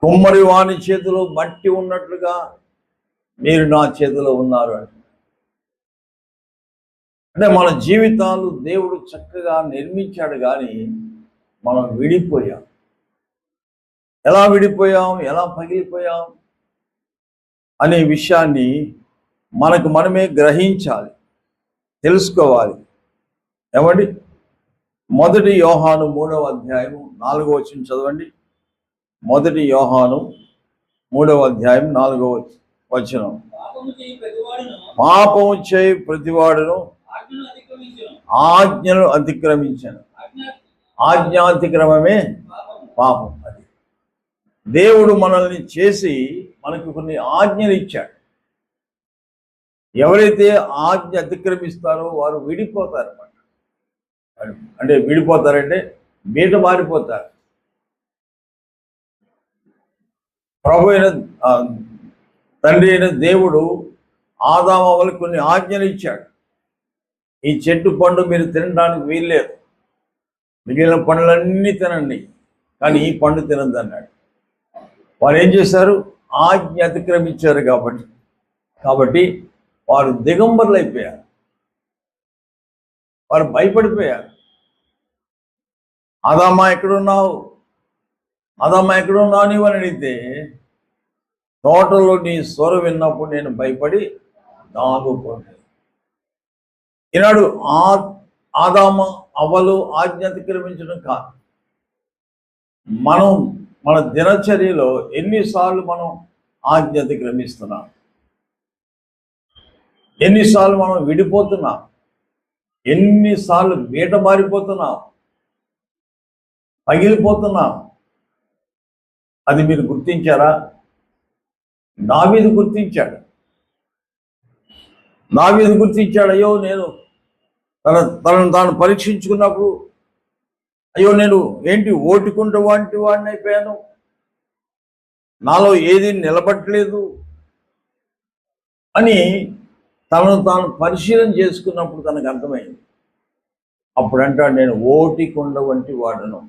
కుమ్మరి వాని చేతిలో మట్టి ఉన్నట్లుగా మీరు నా చేతిలో ఉన్నారు అంటే మన జీవితాలు దేవుడు చక్కగా నిర్మించాడు, కానీ మనం విడిపోయాం. ఎలా విడిపోయాం, ఎలా పగిలిపోయాం అనే విషయాన్ని మనకు మనమే గ్రహించాలి, తెలుసుకోవాలి. ఏమండి, 1 యోహాను 3వ అధ్యాయం 4వ వచనం చదవండి. 1 యోహాను 3వ అధ్యాయం 4వ వచనం. పాపము చేయి ప్రతివాడును ఆజ్ఞను అతిక్రమించను. ఆజ్ఞాతిక్రమమే పాపం. అది దేవుడు మనల్ని చేసి మనకు కొన్ని ఆజ్ఞలు ఇచ్చాడు. ఎవరైతే ఆజ్ఞ అతిక్రమిస్తారో వారు విడిపోతారు అన్నమాట. అంటే విడిపోతారంటే బీట మారిపోతారు. ప్రభు అయిన తండ్రి అయిన దేవుడు ఆదాము అవ్వలకు కొన్ని ఆజ్ఞలు ఇచ్చాడు. ఈ చెట్టు పండు మీరు తినడానికి వీల్లేదు, మిగిలిన పండ్లన్నీ తినండి, కానీ ఈ పండు తినద్దు అన్నాడు. వారు ఏం చేశారు? ఆజ్ఞ అతిక్రమించారు. కాబట్టి వారు దిగంబరులు అయిపోయారు, వారు భయపడిపోయారు. ఆదామా ఎక్కడున్నావు, ఆదామా ఎక్కడున్నావు నీవు అని అడిగితే, తోటలో నీ స్వర విన్నప్పుడు నేను భయపడి దాగుకోండి. ఈనాడు ఆదామ అవ్వలు ఆజ్ఞ అతిక్రమించడం కాదు, మనం మన దినచర్యలో ఎన్నిసార్లు మనం ఆజ్ఞ అతిక్రమిస్తున్నాం, ఎన్నిసార్లు మనం విడిపోతున్నాం, ఎన్నిసార్లు బీట మారిపోతున్నాం, పగిలిపోతున్నాం. అది మీరు గుర్తించారా? దావీదు గుర్తించాడు. అయ్యో నేను తనను తాను పరీక్షించుకున్నప్పుడు, అయ్యో నేను ఏంటి ఓటుకుంట వంటి వాడిని అయిపోయాను, నాలో ఏది నిలబట్టలేదు అని తనను తాను పరిశీలన చేసుకున్నప్పుడు తనకు అర్థమైంది. అప్పుడు అంటాడు, నేను ఓటికుండ వంటి వాడను,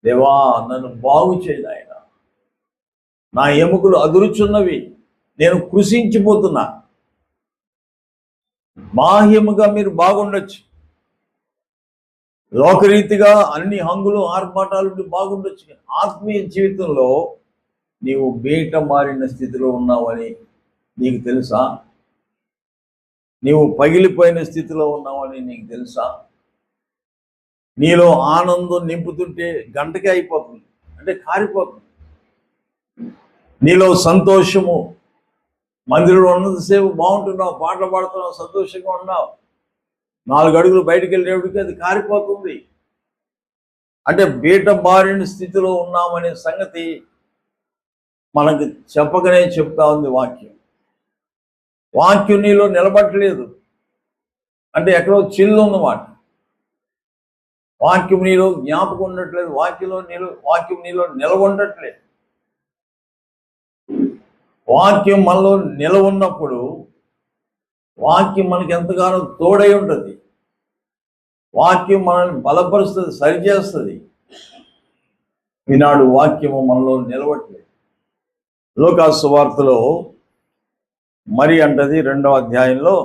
దేవా నన్ను బాగు చేయదు ఆయన, నా ఎముకలు అదురుచున్నవి, నేను కృషించిపోతున్నా. బాహ్యముగా మీరు బాగుండొచ్చు, లోకరీతిగా అన్ని హంగులు ఆర్భాటాలు బాగుండొచ్చు, ఆత్మీయ జీవితంలో నీవు బీట మారిన స్థితిలో ఉన్నావని నీకు తెలుసా? నీవు పగిలిపోయిన స్థితిలో ఉన్నావని నీకు తెలుసా? నీలో ఆనందం నింపుతుంటే గంటకే అయిపోతుంది, అంటే కారిపోతుంది. నీలో సంతోషము, మందిరంలో ఉన్నంతసేపు బాగుంటున్నావు, పాటలు పాడుతున్నావు, సంతోషంగా ఉన్నావు, 4 అడుగులు బయటికి వెళ్ళేటికి అది కారిపోతుంది. అంటే బీట మారిన స్థితిలో ఉన్నామనే సంగతి మనకు చెప్పకనే చెప్తా ఉంది వాక్యం. వాక్యం నీలో నిలబట్టలేదు అంటే ఎక్కడో చిల్లు ఉన్నమాట. వాక్యం నీలో జ్ఞాపకం ఉండట్లేదు, వాక్యం నీలో నిలవఉండట్లేదు. వాక్యం మనలో నిలవ ఉన్నప్పుడు వాక్యం మనకి ఎంతగానో తోడై ఉంటుంది. వాక్యం మనల్ని బలపరుస్తుంది, సరిచేస్తుంది. ఈనాడు వాక్యము మనలో నిలవట్లేదు. లూకా సువార్తలో మరి అంటది 2వ అధ్యాయంలో,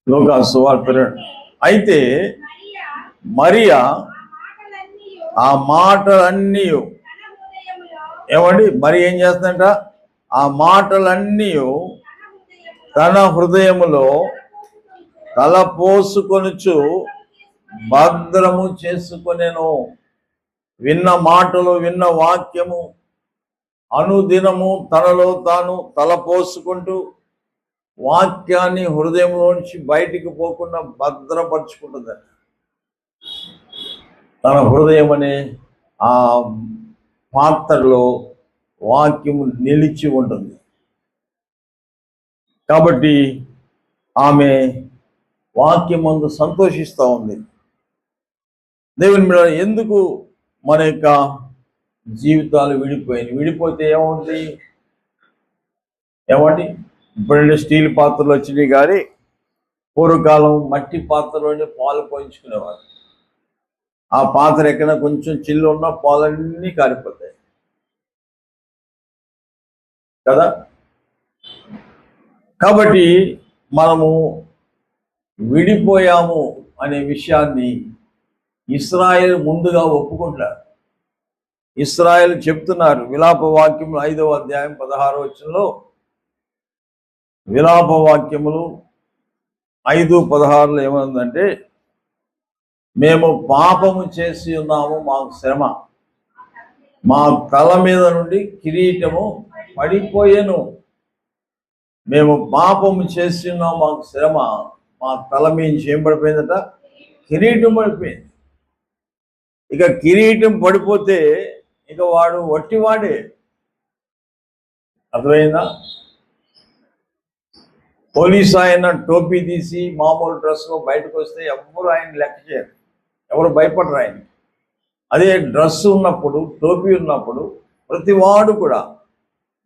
లూకా సువార్త అయితే మరియా ఆ మాటలన్నీ ఏమండి మరి ఏం చేస్తుందంట? ఆ మాటలన్నీ తన హృదయములో తలపోసుకొనుచు భద్రము చేసుకొనెను. విన్న మాటలు, విన్న వాక్యము అనుదినము తనలో తాను తలపోసుకుంటూ వాక్యాన్ని హృదయంలోంచి బయటికి పోకుండా భద్రపరుచుకుంటుంది. తన హృదయం అనే ఆ పాత్రలో వాక్యము నిలిచి ఉంటుంది. కాబట్టి ఆమె వాక్యమందు సంతోషిస్తూ ఉంది. దేవుని బిడ్డలారా, ఎందుకు మన యొక్క జీవితాలు విడిపోతే ఏమవుతుంది? ఇప్పుడంటే స్టీల్ పాత్రలు వచ్చినాయి, కానీ పూర్వకాలం మట్టి పాత్రలోనే పాలు పోయించుకునేవారు. ఆ పాత్ర ఎక్కడ కొంచెం చిల్లు ఉన్న పాలన్నీ కారిపోతాయి కదా. కాబట్టి మనము విడిపోయాము అనే విషయాన్ని ఇశ్రాయేలు ముందుగా ఒప్పుకుంటారు. ఇశ్రాయేలు చెప్తున్నారు, విలాప వాక్యములు 5వ అధ్యాయం 16వ వచనంలో, విలాప వాక్యములు 5:16 ఏమందంటే, మేము పాపము చేసి ఉన్నాము, మాకు శ్రమ, మా తల మీద నుండి కిరీటము పడిపోయేను. మేము పాపము చేసి ఉన్నాము, మాకు శ్రమ, మా తల మీద ఏం పడిపోయిందట? కిరీటం పడిపోయింది. ఇక కిరీటం పడిపోతే ఇక వాడు వట్టివాడే. అర్థమైందా? పోలీసు ఆయన టోపీ తీసి మామూలు డ్రెస్లో బయటకు వస్తే ఎవరు ఆయన లెక్క చేయరు, ఎవరు భయపడరు ఆయన. అదే డ్రెస్ ఉన్నప్పుడు, టోపీ ఉన్నప్పుడు ప్రతి వాడు కూడా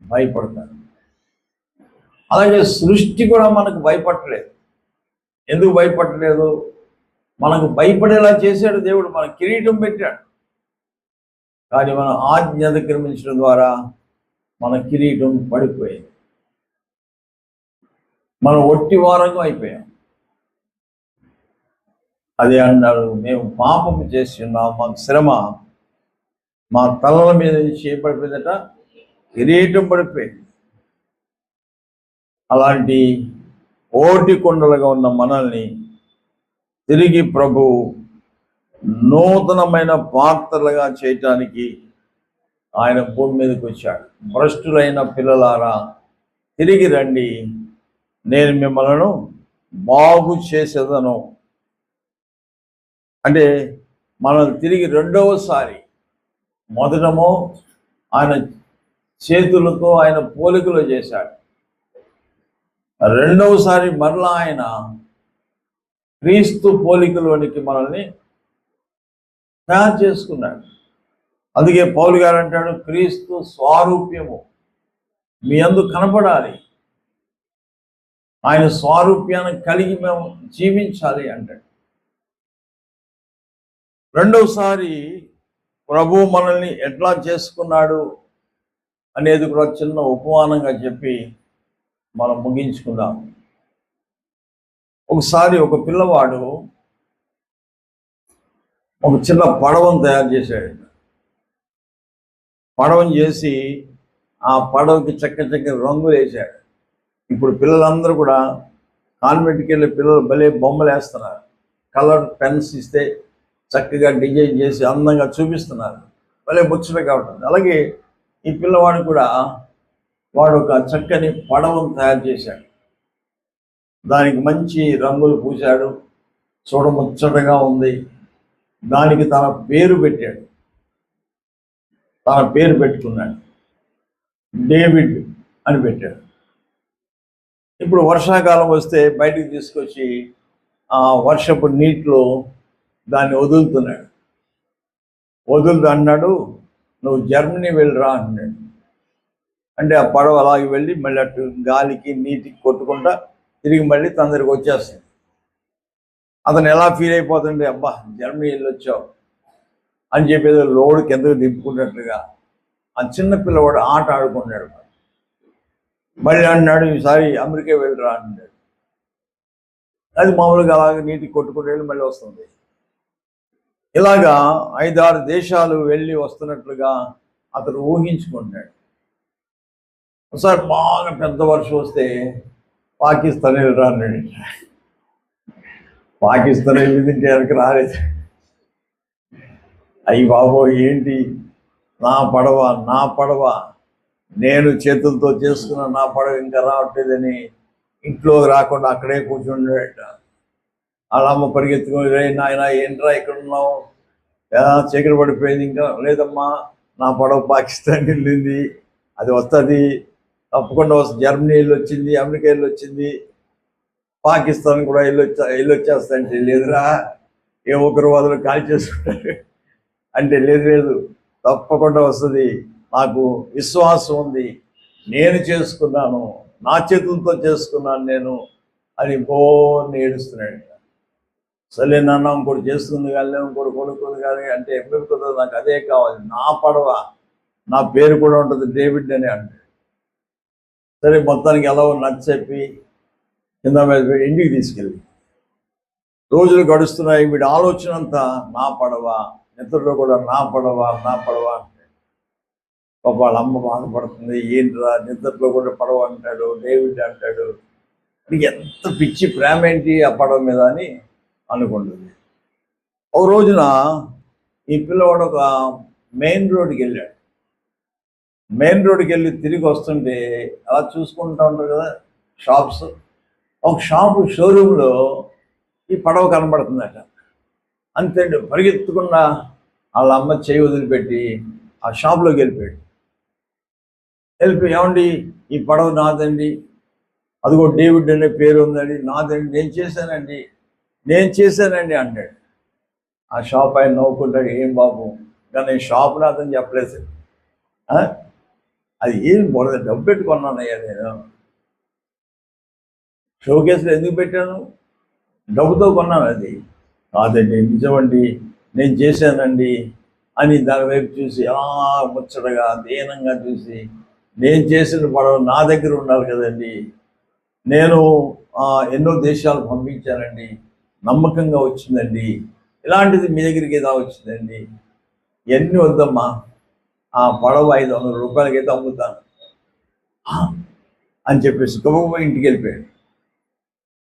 భయపడతారు. అలాగే సృష్టి కూడా మనకు భయపడలేదు. ఎందుకు భయపడలేదు? మనకు భయపడేలా చేశాడు దేవుడు, మన కిరీటం పెట్టాడు. కానీ మన ఆజ్ఞ అతిక్రమించడం ద్వారా మన కిరీటం పడిపోయింది, మనం ఒట్టి వారంగా అయిపోయాం. అదే అన్నాడు, మేము పాపము చేసి ఉన్నాం, మాకు శ్రమ, మా తలల మీద నుంచి ఏం పడిపోయిందట? కిరీటం పడిపోయింది. అలాంటి ఓటి కొండలుగా ఉన్న మనల్ని తిరిగి ప్రభు నూతనమైన పాత్రలుగా చేయటానికి ఆయన భూమి మీదకి వచ్చాడు. భ్రష్టులైన పిల్లలారా, తిరిగి రండి, నేను మిమ్మల్ని బాగు చేసేదను. అంటే మనం తిరిగి రెండవసారి, మొదటమో ఆయన చేతులతో ఆయన పోలికలో చేశాడు, రెండవసారి మరలా ఆయన క్రీస్తు పోలికలోనికి మనల్ని తయారు చేసుకున్నాడు. అందుకే పౌలు గారు అంటాడు, క్రీస్తు స్వారూప్యము మీ అందు కనపడాలి, ఆయన స్వారూప్యాన్ని కలిగి మేము జీవించాలి అంటాడు. రెండవసారి ప్రభు మనల్ని ఎట్లా చేసుకున్నాడు అనేది కూడా చిన్న ఉపమానంగా చెప్పి మనం ముగించుకుందాం. ఒకసారి ఒక పిల్లవాడు ఒక చిన్న పడవను తయారు చేశాడు. పడవను చేసి ఆ పడవకి చక్క రంగులు వేశాడు. ఇప్పుడు పిల్లలందరూ కూడా కాన్వెంట్కి వెళ్ళే పిల్లలు భలే బొమ్మలు వేస్తున్నారు. కలర్ పెన్స్ ఇస్తే చక్కగా డిజైన్ చేసి అందంగా చూపిస్తున్నారు, భలే ముచ్చటగా ఉంటుంది. అలాగే ఈ పిల్లవాడు కూడా వాడు ఒక చక్కని పడవను తయారు చేశాడు. దానికి మంచి రంగులు పూశాడు, చూడముచ్చటగా ఉంది. దానికి తన పేరు పెట్టాడు, తన పేరు పెట్టుకున్నాడు, డేవిడ్ అని పెట్టాడు. ఇప్పుడు వర్షాకాలం వస్తే బయటికి తీసుకొచ్చి ఆ వర్షపు నీటిలో దాన్ని వదులుతున్నాడు. అన్నాడు, నువ్వు జర్మనీ వెళ్ళరా అన్నాడు. అంటే ఆ పడవ అలాగే వెళ్ళి మళ్ళీ అటు గాలికి నీటికి కొట్టుకుంటా తిరిగి మళ్ళీ తన దగ్గరికి వచ్చేస్తుంది. అతను ఎలా ఫీల్ అయిపోతుండే, అబ్బా జర్మనీ వెళ్ళొచ్చావు అని చెప్పేది లోడు కిందకు దింపుకున్నట్లుగా ఆ చిన్న పిల్లవాడు ఆట ఆడుకున్నాడు. మళ్ళీ అన్నాడు, ఈసారి అమెరికా వెళ్ళరా అన్నాడు. అది మామూలుగా అలాగే నీటికి కొట్టుకుంటూ వెళ్ళి మళ్ళీ వస్తుంది. ఇలాగా 5-6 దేశాలు వెళ్ళి వస్తున్నట్లుగా అతను ఊహించుకుంటాడు. ఒకసారి బాగా పెద్ద వర్షం వస్తే పాకిస్తాన్ వెళ్ళరా అన్నాడు. పాకిస్తాన్ వెళ్ళిందంటే వెనక్కి రాలేదు. అయ్యి బాబో, ఏంటి నా పడవ నేను చేతులతో చేసుకున్న నా పడవ ఇంకా రావట్లేదని ఇంట్లో రాకుండా అక్కడే కూర్చుండేట. అలా పరిగెత్తుకొని, నాయన ఏంట్రా ఇక్కడ ఉన్నావు, చీకటి పడిపోయింది. ఇంకా లేదమ్మా, నా పడవ పాకిస్తాన్ వెళ్ళింది, అది వస్తుంది, తప్పకుండా వస్తుంది, జర్మనీ వెళ్ళి వచ్చింది, అమెరికా వెళ్ళి వచ్చింది. పాకిస్తాన్ కూడా వెళ్ళొచ్చేస్తాంటే లేదురా, ఏ ఉగ్రవాదులు కాల్ చేసుకుంటారు అంటే లేదు, తప్పకుండా వస్తుంది, నాకు విశ్వాసం ఉంది, నేను చేసుకున్నాను, నా చేతులతో చేసుకున్నాను నేను అని ఏడుస్తున్నాడు. సరే నాన్న ఇంకోటి చేస్తుంది కానీ ఇంకోటి కొనుక్కుంది కానీ అంటే ఎప్పుడు కుదరదు, నాకు అదే కావాలి, నా పడవ, నా పేరు కూడా ఉంటుంది డేవిడ్ అని అంటాడు. సరే మొత్తానికి ఎలా నచ్చెప్పి కింద మీద ఇంటికి తీసుకెళ్ళి రోజులు గడుస్తున్నాయి. వీడి ఆలోచన అంతా నా పడవ, నిద్రలో కూడా నా పడవ అంటే పాప వాళ్ళ అమ్మ బాధపడుతుంది. ఏంట్రా నిద్రలో కూడా పడవ అంటాడు, డేవిడ్ అంటాడు, ఎంత పిచ్చి ప్రేమ ఏంటి ఆ పడవ మీద అని అనుకుంటుంది. ఒక రోజున ఈ పిల్లవాడు ఒక మెయిన్ రోడ్కి వెళ్ళాడు. మెయిన్ రోడ్కి వెళ్ళి తిరిగి వస్తుంటే అలా చూసుకుంటూ ఉంటారు కదా షాప్స్. ఒక షోరూంలో ఈ పడవ కనబడుతుందట. అంతే పరిగెత్తుకున్న వాళ్ళ అమ్మ చేయి వదిలిపెట్టి ఆ షాప్లోకి వెళ్ళిపోయి ఏమండి ఈ పడవ నాదండి, అదిగో డేవిడ్ అనే పేరు ఉందండి, నాదండి, నేను చేశానండి అన్నాడు. ఆ షాప్ ఆయన నవ్వుకుంటాడు, ఏం బాబు కానీ షాప్ నాదని చెప్పలేదు, అది ఏం బోడద డబ్బు పెట్టుకున్నానయ్యా, నేను షోకేస్లో ఎందుకు పెట్టాను, డబ్బుతో కొన్నాను, అది కాదండి నిజమండి నేను చేశానండి అని దాని వైపు చూసి ముచ్చటగా దీనంగా చూసి, నేను చేసిన పడవ నా దగ్గర ఉండాలి కదండి, నేను ఎన్నో దేశాలు పంపించానండి, నమ్మకంగా వచ్చిందండి, ఇలాంటిది మీ దగ్గరికి ఏదో వచ్చిందండి, ఎన్ని వద్దమ్మా, ఆ పడవ 500 రూపాయలకైతే అమ్ముతాను అని చెప్పేసి గొప్ప ఇంటికి వెళ్ళిపోయాడు.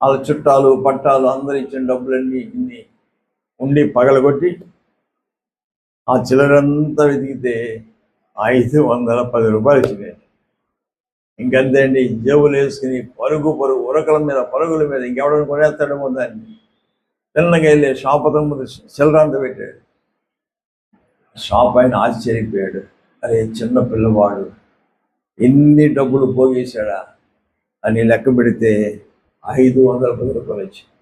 వాళ్ళ చుట్టాలు పట్టాలు అందరూ ఇచ్చిన డబ్బులన్నీ ఇన్ని ఉండి పగలగొట్టి ఆ చిల్లరంతా వెతికితే 510 రూపాయలు ఇచ్చినాయి. ఇంకంతే అండి, జేబులు వేసుకుని పరుగుల మీద ఇంకెవడని కొనేస్తాడేమో దాన్ని తిన్నగా వెళ్ళి షాప్ అతని ముందు చిల్లరంతా పెట్టాడు. షాప్ ఆయన ఆశ్చర్యపోయాడు, అరే చిన్న పిల్లవాడు ఎన్ని డబ్బులు పోగేశాడా అని లెక్క పెడితే 510 రూపాయలు వచ్చింది.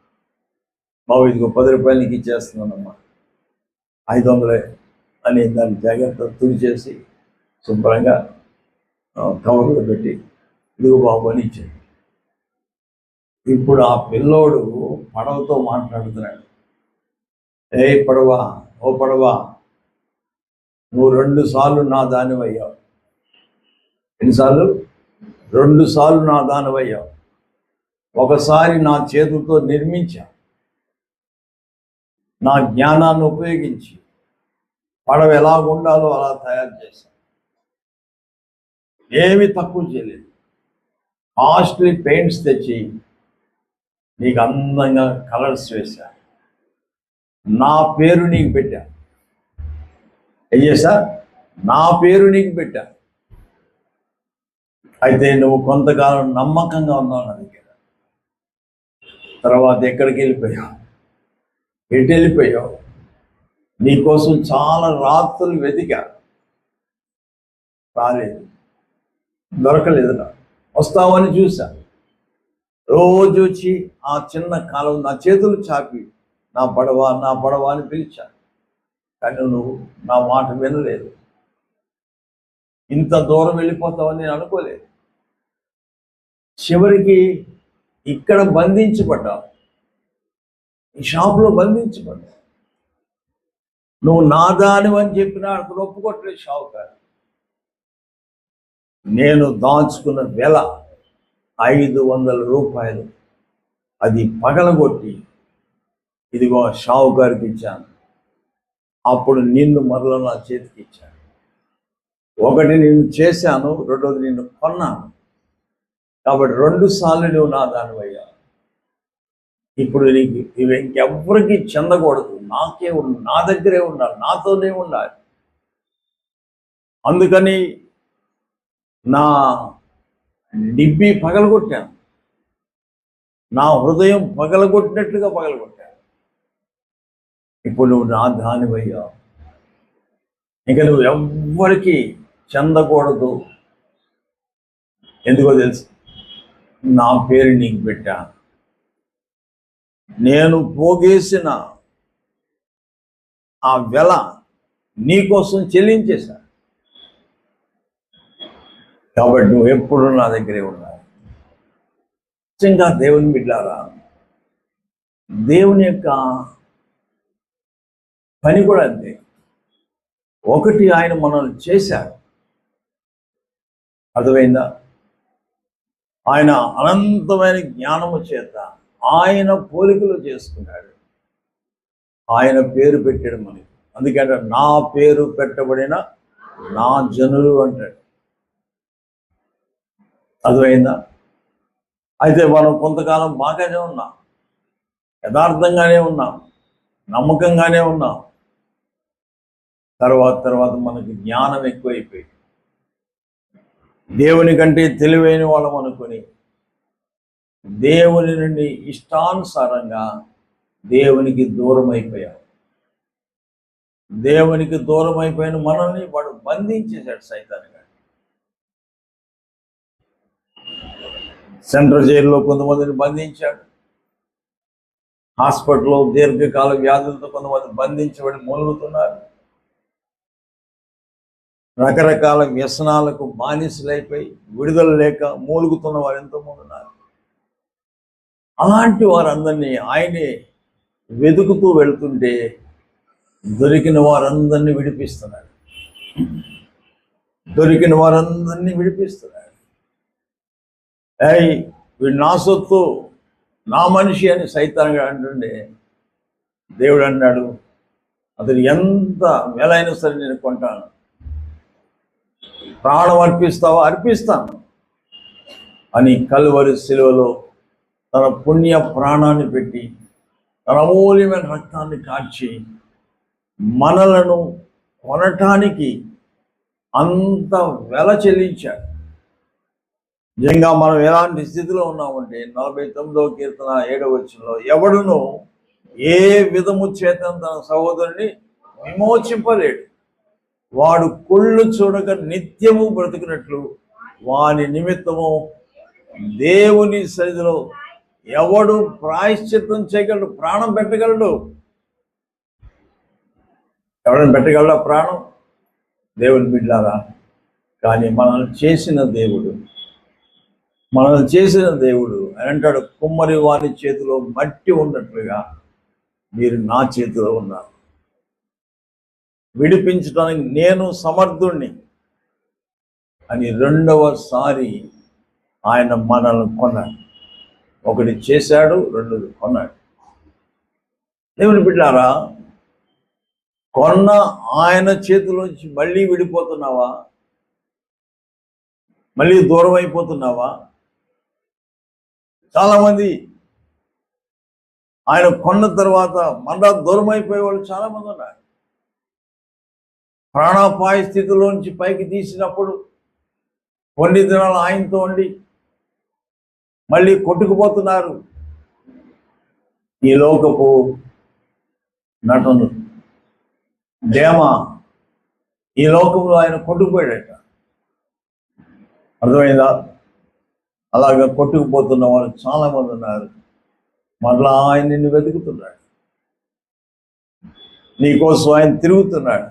బాబు ఇదిగో 10 రూపాయలు నీకు ఇచ్చేస్తున్నానమ్మా, 500 అని దాన్ని జాగ్రత్త తుడిచేసి శుభ్రంగా కవర్లో పెట్టి ఇదిగో బాబు అని ఇచ్చాడు. ఇప్పుడు ఆ పిల్లోడు పడవతో మాట్లాడుతున్నాడు, ఏ పడవా, ఓ పడవా, నువ్వు 2 సార్లు నా దానివయ్యావు. ఎన్నిసార్లు? 2 సార్లు నా దానివయ్యావు. ఒకసారి నా చేతులతో నిర్మించా, నా జ్ఞానాన్ని ఉపయోగించి పడవ ఎలా ఉండాలో అలా తయారు చేశా, ఏమి తక్కువ చేయలేదు. కాస్ట్లీ పెయింట్స్ తెచ్చి నీకు అందంగా కలర్స్ వేశా, నా పేరు నీకు పెట్టా. ఏం చేశా? నా పేరు నీకు పెట్టా. అయితే నువ్వు కొంతకాలం నమ్మకంగా ఉన్నావు నా దగ్గర, తర్వాత ఎక్కడికి వెళ్ళిపోయావు, ఎటు వెళ్ళిపోయావు? నీకోసం చాలా రాత్రులు వెతికా, రాలేదు, దొరకలేదు, వస్తావని చూసా, రోజు వచ్చి ఆ చిన్న కాలం నా చేతులు చాపి నా పడవ అని పిలిచా, కానీ నువ్వు నా మాట వినలేదు. ఇంత దూరం వెళ్ళిపోతావని నేను అనుకోలేదు. చివరికి ఇక్కడ బంధించబడ్డావు, ఈ షాపులో బంధించబడ్డావు. నువ్వు నాదానివని చెప్పినా అక్కడ ఒప్పుకోవట్లేదు షావుకారు. నేను దాచుకున్న వెల 500 రూపాయలు, అది పగలగొట్టి ఇదిగో షావుకారికి ఇచ్చాను. అప్పుడు నిన్ను మరల నా చేతికి ఇచ్చాను. ఒకటి నిన్ను చేశాను, రెండోది నిన్ను కొన్నాను, కాబట్టి 2 సార్లు నువ్వు నా దానివయ్యా. ఇప్పుడు నీకు ఇవి ఇంకెవ్వరికి చెందకూడదు, నాకే నా దగ్గరే ఉండాలి, నాతోనే ఉండాలి. అందుకని నా డిబ్బి పగలగొట్టాను, నా హృదయం పగలగొట్టినట్లుగా పగలగొట్టాను. ఇప్పుడు నువ్వు నా దానివయ్యా, ఇక నువ్వు ఎవ్వరికి చెందకూడదు. ఎందుకో తెలుసు, నా పేరు నీకు పెట్టా, నేను పోగేసిన ఆ వెల నీకోసం చెల్లించేశా. కాబట్టి నువ్వు ఎప్పుడు నా దగ్గరే ఉండాలి. నిజంగా దేవుని బిడ్డారా, దేవుని యొక్క పని కూడా అంతే. ఒకటి, ఆయన మనల్ని చేశారు, అర్థమైందా? ఆయన అనంతమైన జ్ఞానము చేత ఆయన పోలికలు చేసుకున్నాడు. ఆయన పేరు పెట్టాడు మనకి. అందుకంటే నా పేరు పెట్టబడిన నా జనులు అంటాడు. అర్థమైందా? అయితే మనం కొంతకాలం బాగానే ఉన్నాం, యథార్థంగానే ఉన్నాం, నమ్మకంగానే ఉన్నాం. తర్వాత మనకి జ్ఞానం ఎక్కువైపోయి దేవుని కంటే తెలివైన వాళ్ళం అనుకుని దేవుని నుండి ఇష్టానుసారంగా దేవునికి దూరం అయిపోయాం. దేవునికి దూరం అయిపోయిన మనల్ని వాడు బంధించేశాడు, సైతాన్ గారు. సెంట్రల్ జైల్లో కొంతమందిని బంధించాడు. హాస్పిటల్లో దీర్ఘకాల వ్యాధులతో కొంతమంది బంధించబడి మూలుగుతున్నారు. రకరకాల వ్యసనాలకు బానిసలైపోయి విడుదల లేక మూలుగుతున్న వారు ఎంతోమంది ఉన్నారు. అలాంటి వారందరినీ ఆయనే వెతుకుతూ వెళ్తుంటే దొరికిన వారందరినీ విడిపిస్తున్నాడు. వీడు నా సొత్తు, నా మనిషి అని సైతాన్గా అంటుండే దేవుడు అన్నాడు, అతను ఎంత వెలైనా సరే నేను కొంటాను. ప్రాణం అర్పిస్తావా? అర్పిస్తాను అని కల్వరి శిలువలో తన పుణ్య ప్రాణాన్ని పెట్టి తన అమూల్యమైన రక్తాన్ని కార్చి మనలను కొనటానికి అంత వెల చెల్లించాడు. నిజంగా మనం ఎలాంటి స్థితిలో ఉన్నామంటే 49వ కీర్తన 7వ వచనంలో, ఎవడును ఏ విధము చేత తన సహోదరుని విమోచింపలేడు, వాడు కుళ్ళు చూడక నిత్యము బ్రతుకున్నట్లు వాని నిమిత్తము దేవుని సన్నిధిలో ఎవడు ప్రాయశ్చిత్తం చేయగలడు? ప్రాణం పెట్టగలడు. ఎవడని పెట్టగలడా ప్రాణం? దేవుని బిడ్డలారా. కానీ మనల్ని చేసిన దేవుడు అని అంటాడు, కుమ్మరి వారి చేతిలో మట్టి ఉన్నట్లుగా మీరు నా చేతిలో ఉన్నారు, విడిపించడానికి నేను సమర్థుణ్ణి అని రెండవసారి ఆయన మనల్ని కొన్నాడు. ఒకటి చేశాడు, రెండోది కొన్నాడు. దేవుని బిడ్డలారా, కొన్న ఆయన చేతిలోంచి మళ్ళీ విడిపోతున్నావా? మళ్ళీ దూరం అయిపోతున్నావా? చాలామంది ఆయన కొన్న తర్వాత మళ్ళా దూరం అయిపోయే వాళ్ళు చాలామంది ఉన్నారు. ప్రాణాపాయ స్థితిలోంచి పైకి తీసినప్పుడు కొన్ని దినాలు ఆయనతో ఉండి మళ్ళీ కొట్టుకుపోతున్నారు. ఈ లోకపు నటను దేమ ఈ లోకంలో ఆయన కొట్టుకుపోయాడట. అర్థమైందా? అలాగా కొట్టుకుపోతున్న వాళ్ళు చాలామంది ఉన్నారు. మరలా ఆయన నిన్ను వెతుకుతున్నాడు, నీకోసం ఆయన తిరుగుతున్నాడు.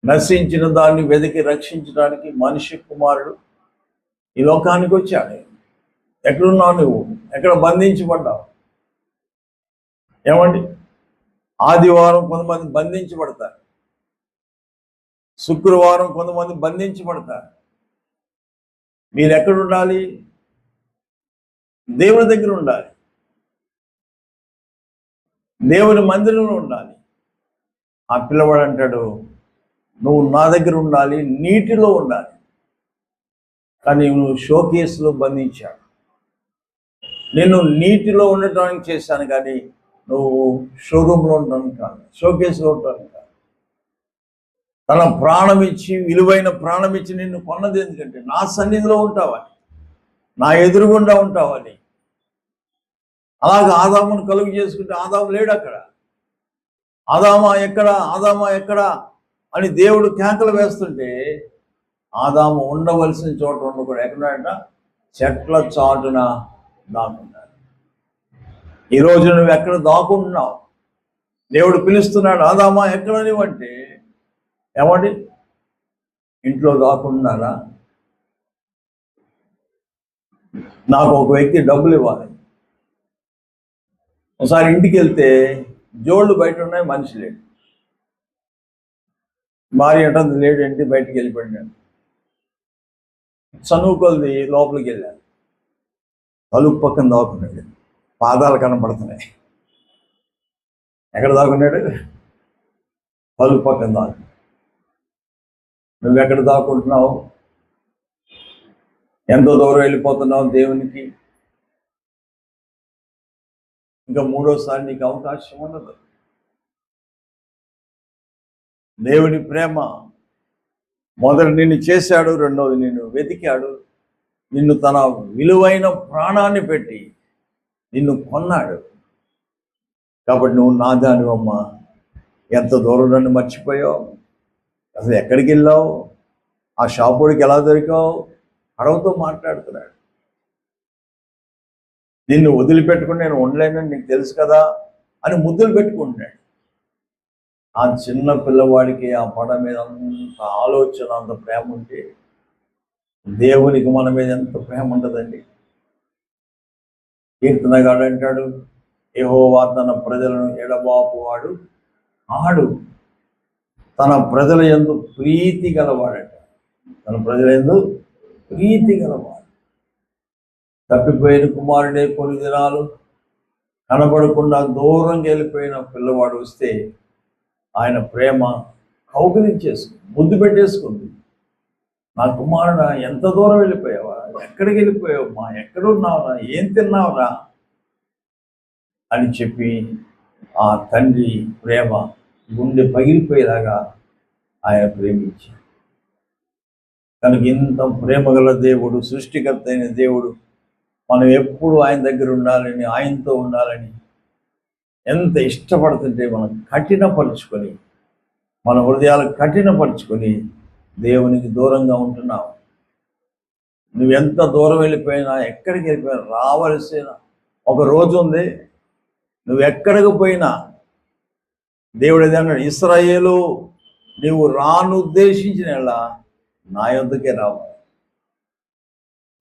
నశించిన దాన్ని వెతికి రక్షించడానికి మనిషి కుమారుడు ఈ లోకానికి వచ్చాడు. ఎక్కడున్నావు నువ్వు? ఎక్కడ బంధించబడ్డావు? ఏమండి, ఆదివారం కొంతమంది బంధించబడతారు, శుక్రవారం కొంతమంది బంధించబడతారు. మీరు ఎక్కడ ఉండాలి? దేవుని దగ్గర ఉండాలి, దేవుని మందిరంలో ఉండాలి. ఆ పిల్లవాడు అంటాడు, నువ్వు నా దగ్గర ఉండాలి, నీటిలో ఉండాలి. కానీ నువ్వు షోకేసులో బంధించాడు. నేను నీటిలో ఉండటానికి చేశాను, కానీ నువ్వు షోరూంలో ఉండడానికి కాదు, షోకేసులో ఉండటానికి కాదు. తన ప్రాణం ఇచ్చి, విలువైన ప్రాణం ఇచ్చి నిన్ను కొన్నది ఎందుకంటే నా సన్నిధిలో ఉంటావని, నా ఎదురుగుండా ఉంటావని. అలాగే ఆదామును కలుగు చేసుకుంటే ఆదాము లేడు అక్కడ. ఆదామా ఎక్కడా అని దేవుడు కేకలు వేస్తుంటే ఆదాము ఉండవలసిన చోట ఉండకూడదు. ఎక్కడంట? చెట్ల చాటున దాక్కున్నాడు. ఈరోజు నువ్వు ఎక్కడ దాక్కుంటున్నావు? దేవుడు పిలుస్తున్నాడు, ఆదామా ఎక్కడ నీవంటే ఏమండి? ఇంట్లో దాక్కుంటున్నారా? నాకు ఒక వ్యక్తి డబ్బులు ఇవ్వాలి. ఒకసారి ఇంటికి వెళ్తే జోళ్ళు బయట ఉన్నాయి, మనిషి లేడు. భార్య అంటుంది, లేడేంటి, బయటికి వెళ్ళిపోయాడు. చనువుకొలది లోపలికి వెళ్ళాను. తలుపు పక్కన దాక్కున్నాడు, పాదాలు కనపడుతున్నాయి. ఎక్కడ దాక్కున్నాడు? తలుపు పక్కన దాకు. నువ్వెక్కడ దాక్కుంటున్నావు? ఎంతో దూరం వెళ్ళిపోతున్నావు దేవునికి. ఇంకా మూడోసారి నీకు అవకాశం ఉండదు. దేవుని ప్రేమ మొదట నిన్ను చేశాడు, రెండవది నిన్ను వెతికాడు, నిన్ను తన విలువైన ప్రాణాన్ని పెట్టి నిన్ను కొన్నాడు. కాబట్టి నువ్వు నా దానివమ్మా. ఎంత దూరం నన్ను మర్చిపోయావు? అసలు ఎక్కడికి వెళ్ళావు? ఆ షాపుడికి ఎలా దొరికావు? అడవుతో మాట్లాడుతున్నాడు. నిన్ను వదిలిపెట్టుకుని నేను ఉండలేనని నీకు తెలుసు కదా అని ముద్దులు పెట్టుకుంటున్నాడు. ఆ చిన్న పిల్లవాడికి ఆ పడ మీద అంత ఆలోచన, అంత ప్రేమ ఉంటే దేవునికి మన మీద ఎంత ప్రేమ ఉంటుందండి. కీర్తనగాడు అంటాడు, యెహోవా తన ప్రజలను ఎడబాపువాడు ఆడు, తన ప్రజల యందు ప్రీతి గలవాడట. తన ప్రజల యందు ప్రీతి గలవాడు. తప్పిపోయిన కుమారుడే కొన్ని దినాలు కనబడకుండా దూరంగా వెళ్ళిపోయిన పిల్లవాడు వస్తే ఆయన ప్రేమ కౌగిలించేసుకుంది, ముద్దు పెట్టేసుకుంది. నా కుమారుడా, ఎంత దూరం వెళ్ళిపోయావా? ఎక్కడికి వెళ్ళిపోయావమ్మా? ఎక్కడున్నావురా? ఏం తిన్నావురా అని చెప్పి ఆ తండ్రి ప్రేమ గుండె పగిలిపోయేలాగా ఆయన ప్రేమించాడు. కనుక ఇంత ప్రేమ గల దేవుడు, సృష్టికర్త అయిన దేవుడు, మనం ఎప్పుడు ఆయన దగ్గర ఉండాలని, ఆయనతో ఉండాలని ఎంత ఇష్టపడుతుంటే మనం కఠినపరుచుకొని, మన హృదయాలు కఠినపరుచుకొని దేవునికి దూరంగా ఉంటున్నావు. నువ్వెంత దూరం వెళ్ళిపోయినా, ఎక్కడికి వెళ్ళిపోయినా రావలసిన ఒక రోజు ఉంది. నువ్వు ఎక్కడికి పోయినా దేవుడు ఏదన్నాడు, ఇశ్రాయేలు నీవు రానుద్దేశించిన నా యొద్దకే రావు.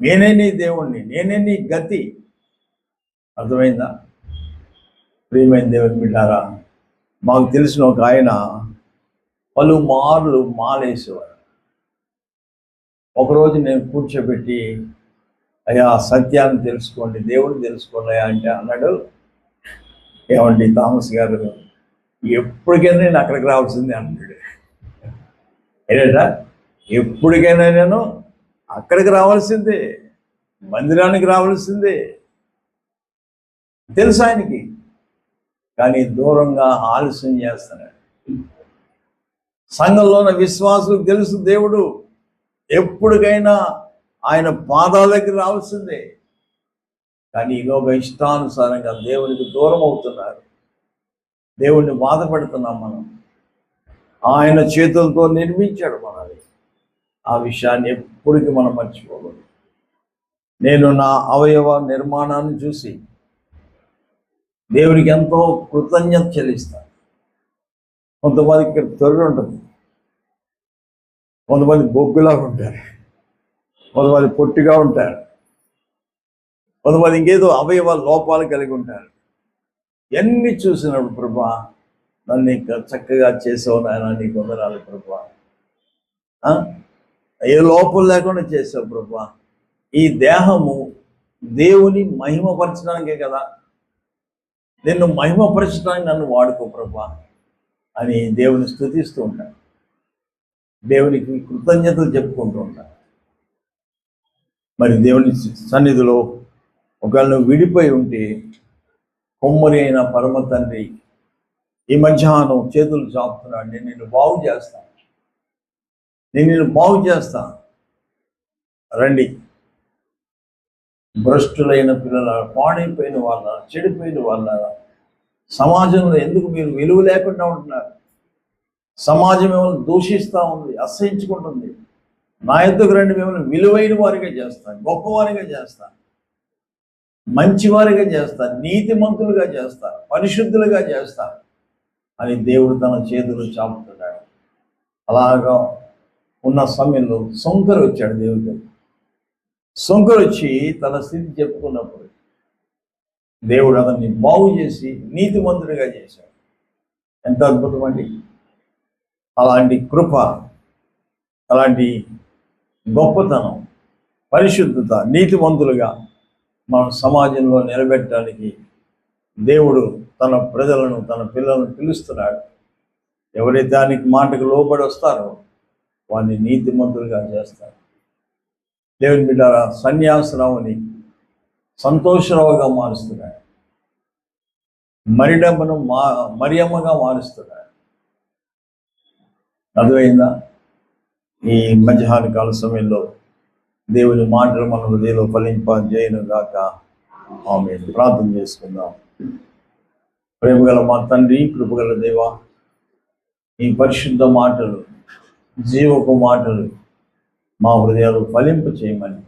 నేనే నీ దేవుణ్ణి, నేనే నీ గతి. అర్థమైందా? ప్రియమైన దేవుని బిడ్డారా, మాకు తెలిసిన ఒక ఆయన పలుమార్లు మాలేసేవాడు. ఒకరోజు నేను కూర్చోబెట్టి, అయ్యా సత్యాన్ని తెలుసుకోండి, దేవుడిని తెలుసుకోండి అయ్యా అంటే అన్నాడు, ఏమండి థామస్ గారు, ఎప్పటికైనా నేను అక్కడికి రావాల్సిందే అన్నాడు. ఏంటంట, ఎప్పటికైనా నేను అక్కడికి రావాల్సిందే, మందిరానికి రావాల్సిందే తెలుసు ఆయనకి. కానీ దూరంగా ఆలస్యం చేస్తున్నాడు. సంఘంలో ఉన్న విశ్వాసులకు తెలుసు దేవుడు ఎప్పటికైనా ఆయన పాదాల దగ్గర రావాల్సిందే. కానీ ఈలోగా ఇష్టానుసారంగా దేవునికి దూరం అవుతున్నారు. దేవుణ్ణి బాధ పెడుతున్నాం మనం. ఆయన చేతులతో నిర్మించాడు మనల్ని. ఆ విషయాన్ని ఎప్పటికీ మనం మర్చిపోకూడదు. నేను నా అవయవ నిర్మాణాన్ని చూసి దేవునికి ఎంతో కృతజ్ఞత చెల్లిస్తాను. కొంతమందికి ఇక్కడ తొర్రె ఉంటుంది, కొంతమంది బొగ్గులాగా ఉంటారు, కొంతమంది పొట్టిగా ఉంటారు, కొంతమంది ఇంకేదో అవయవ లోపాలు కలిగి ఉంటారు. ఎన్ని చూసినప్పుడు ప్రభా నన్ను ఇంకా చక్కగా చేసావు నాయన, నీకు వందనాలు ప్రభా, ఏ లోపం లేకుండా చేసావు ప్రభా. ఈ దేహము దేవుని మహిమపరచడానికే కదా, నిన్ను మహిమపరచడానికి నన్ను వాడుకో ప్రభా అని దేవుని స్తుతిస్తూ ఉంటాను. దేవునికి కృతజ్ఞతలు చెప్పుకుంటూ ఉంటాను. మరి దేవుని సన్నిధిలో ఒకవేళ నువ్వు విడిపోయి ఉంటే, కొమ్మరి అయిన పరమ తండ్రి ఈ మధ్యాహ్నం చేతులు చాపుతున్నాడు. నేను నిన్ను బాగు చేస్తాను, నేను నిన్ను బాగు చేస్తాను. రండి. భ్రష్టులైన పిల్లల, పాడైపోయిన వాళ్ళ, చెడిపోయిన వాళ్ళ, సమాజంలో ఎందుకు మీరు విలువ లేకుండా ఉంటున్నారు? సమాజం మిమ్మల్ని దూషిస్తూ ఉంది, అసహించుకుంటుంది. నా యొద్దకు రండి, మిమ్మల్ని విలువైన వారిగా చేస్తాను, గొప్పవారిగా చేస్తాను. మంచివారిగా చేస్తారు, నీతిమంతులుగా చేస్తారు, పరిశుద్ధులుగా చేస్తారు అని దేవుడు తన చేతులు చాపుతున్నాడు. అలాగా ఉన్న సమయంలో శంకరు వచ్చాడు దేవుడి దగ్గర. శంకరు వచ్చి తన స్థితి చెప్పుకున్నప్పుడు దేవుడు అతన్ని బాగు చేసి నీతిమంతుడిగా చేశాడు. ఎంత అద్భుతం అండి! అలాంటి కృప, అలాంటి గొప్పతనం, పరిశుద్ధత, నీతిమంతులుగా మన సమాజంలో నిలబెట్టడానికి దేవుడు తన ప్రజలను, తన పిల్లలను పిలుస్తున్నాడు. ఎవరైతే దానికి మాటకు లోబడి వస్తారో వారిని నీతిమంతులుగా చేస్తారు. దేవుని బిడ్డలారా, సన్యాసరావుని సంతోషరావుగా మారుస్తున్నాడు. మరిడమ్మను మరియమ్మగా మారుస్తున్నాడు. అర్థమైందా? ఈ మధ్యాహ్న కాల సమయంలో దేవుని మాటలు మన హృదయంలో ఫలింపజేయును గాక. ఆమేన్. ప్రార్థన చేసుకుందాం. ప్రేమగల మా తండ్రి, కృపగల దేవా, ఈ పరిశుద్ధ మాటలు, జీవపు మాటలు మా హృదయాలు ఫలింప చేయమని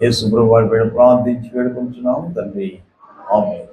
యేసు ప్రభువు వారి పేర ప్రార్థించి వేడుకుంటున్నాం తండ్రి. ఆమేన్.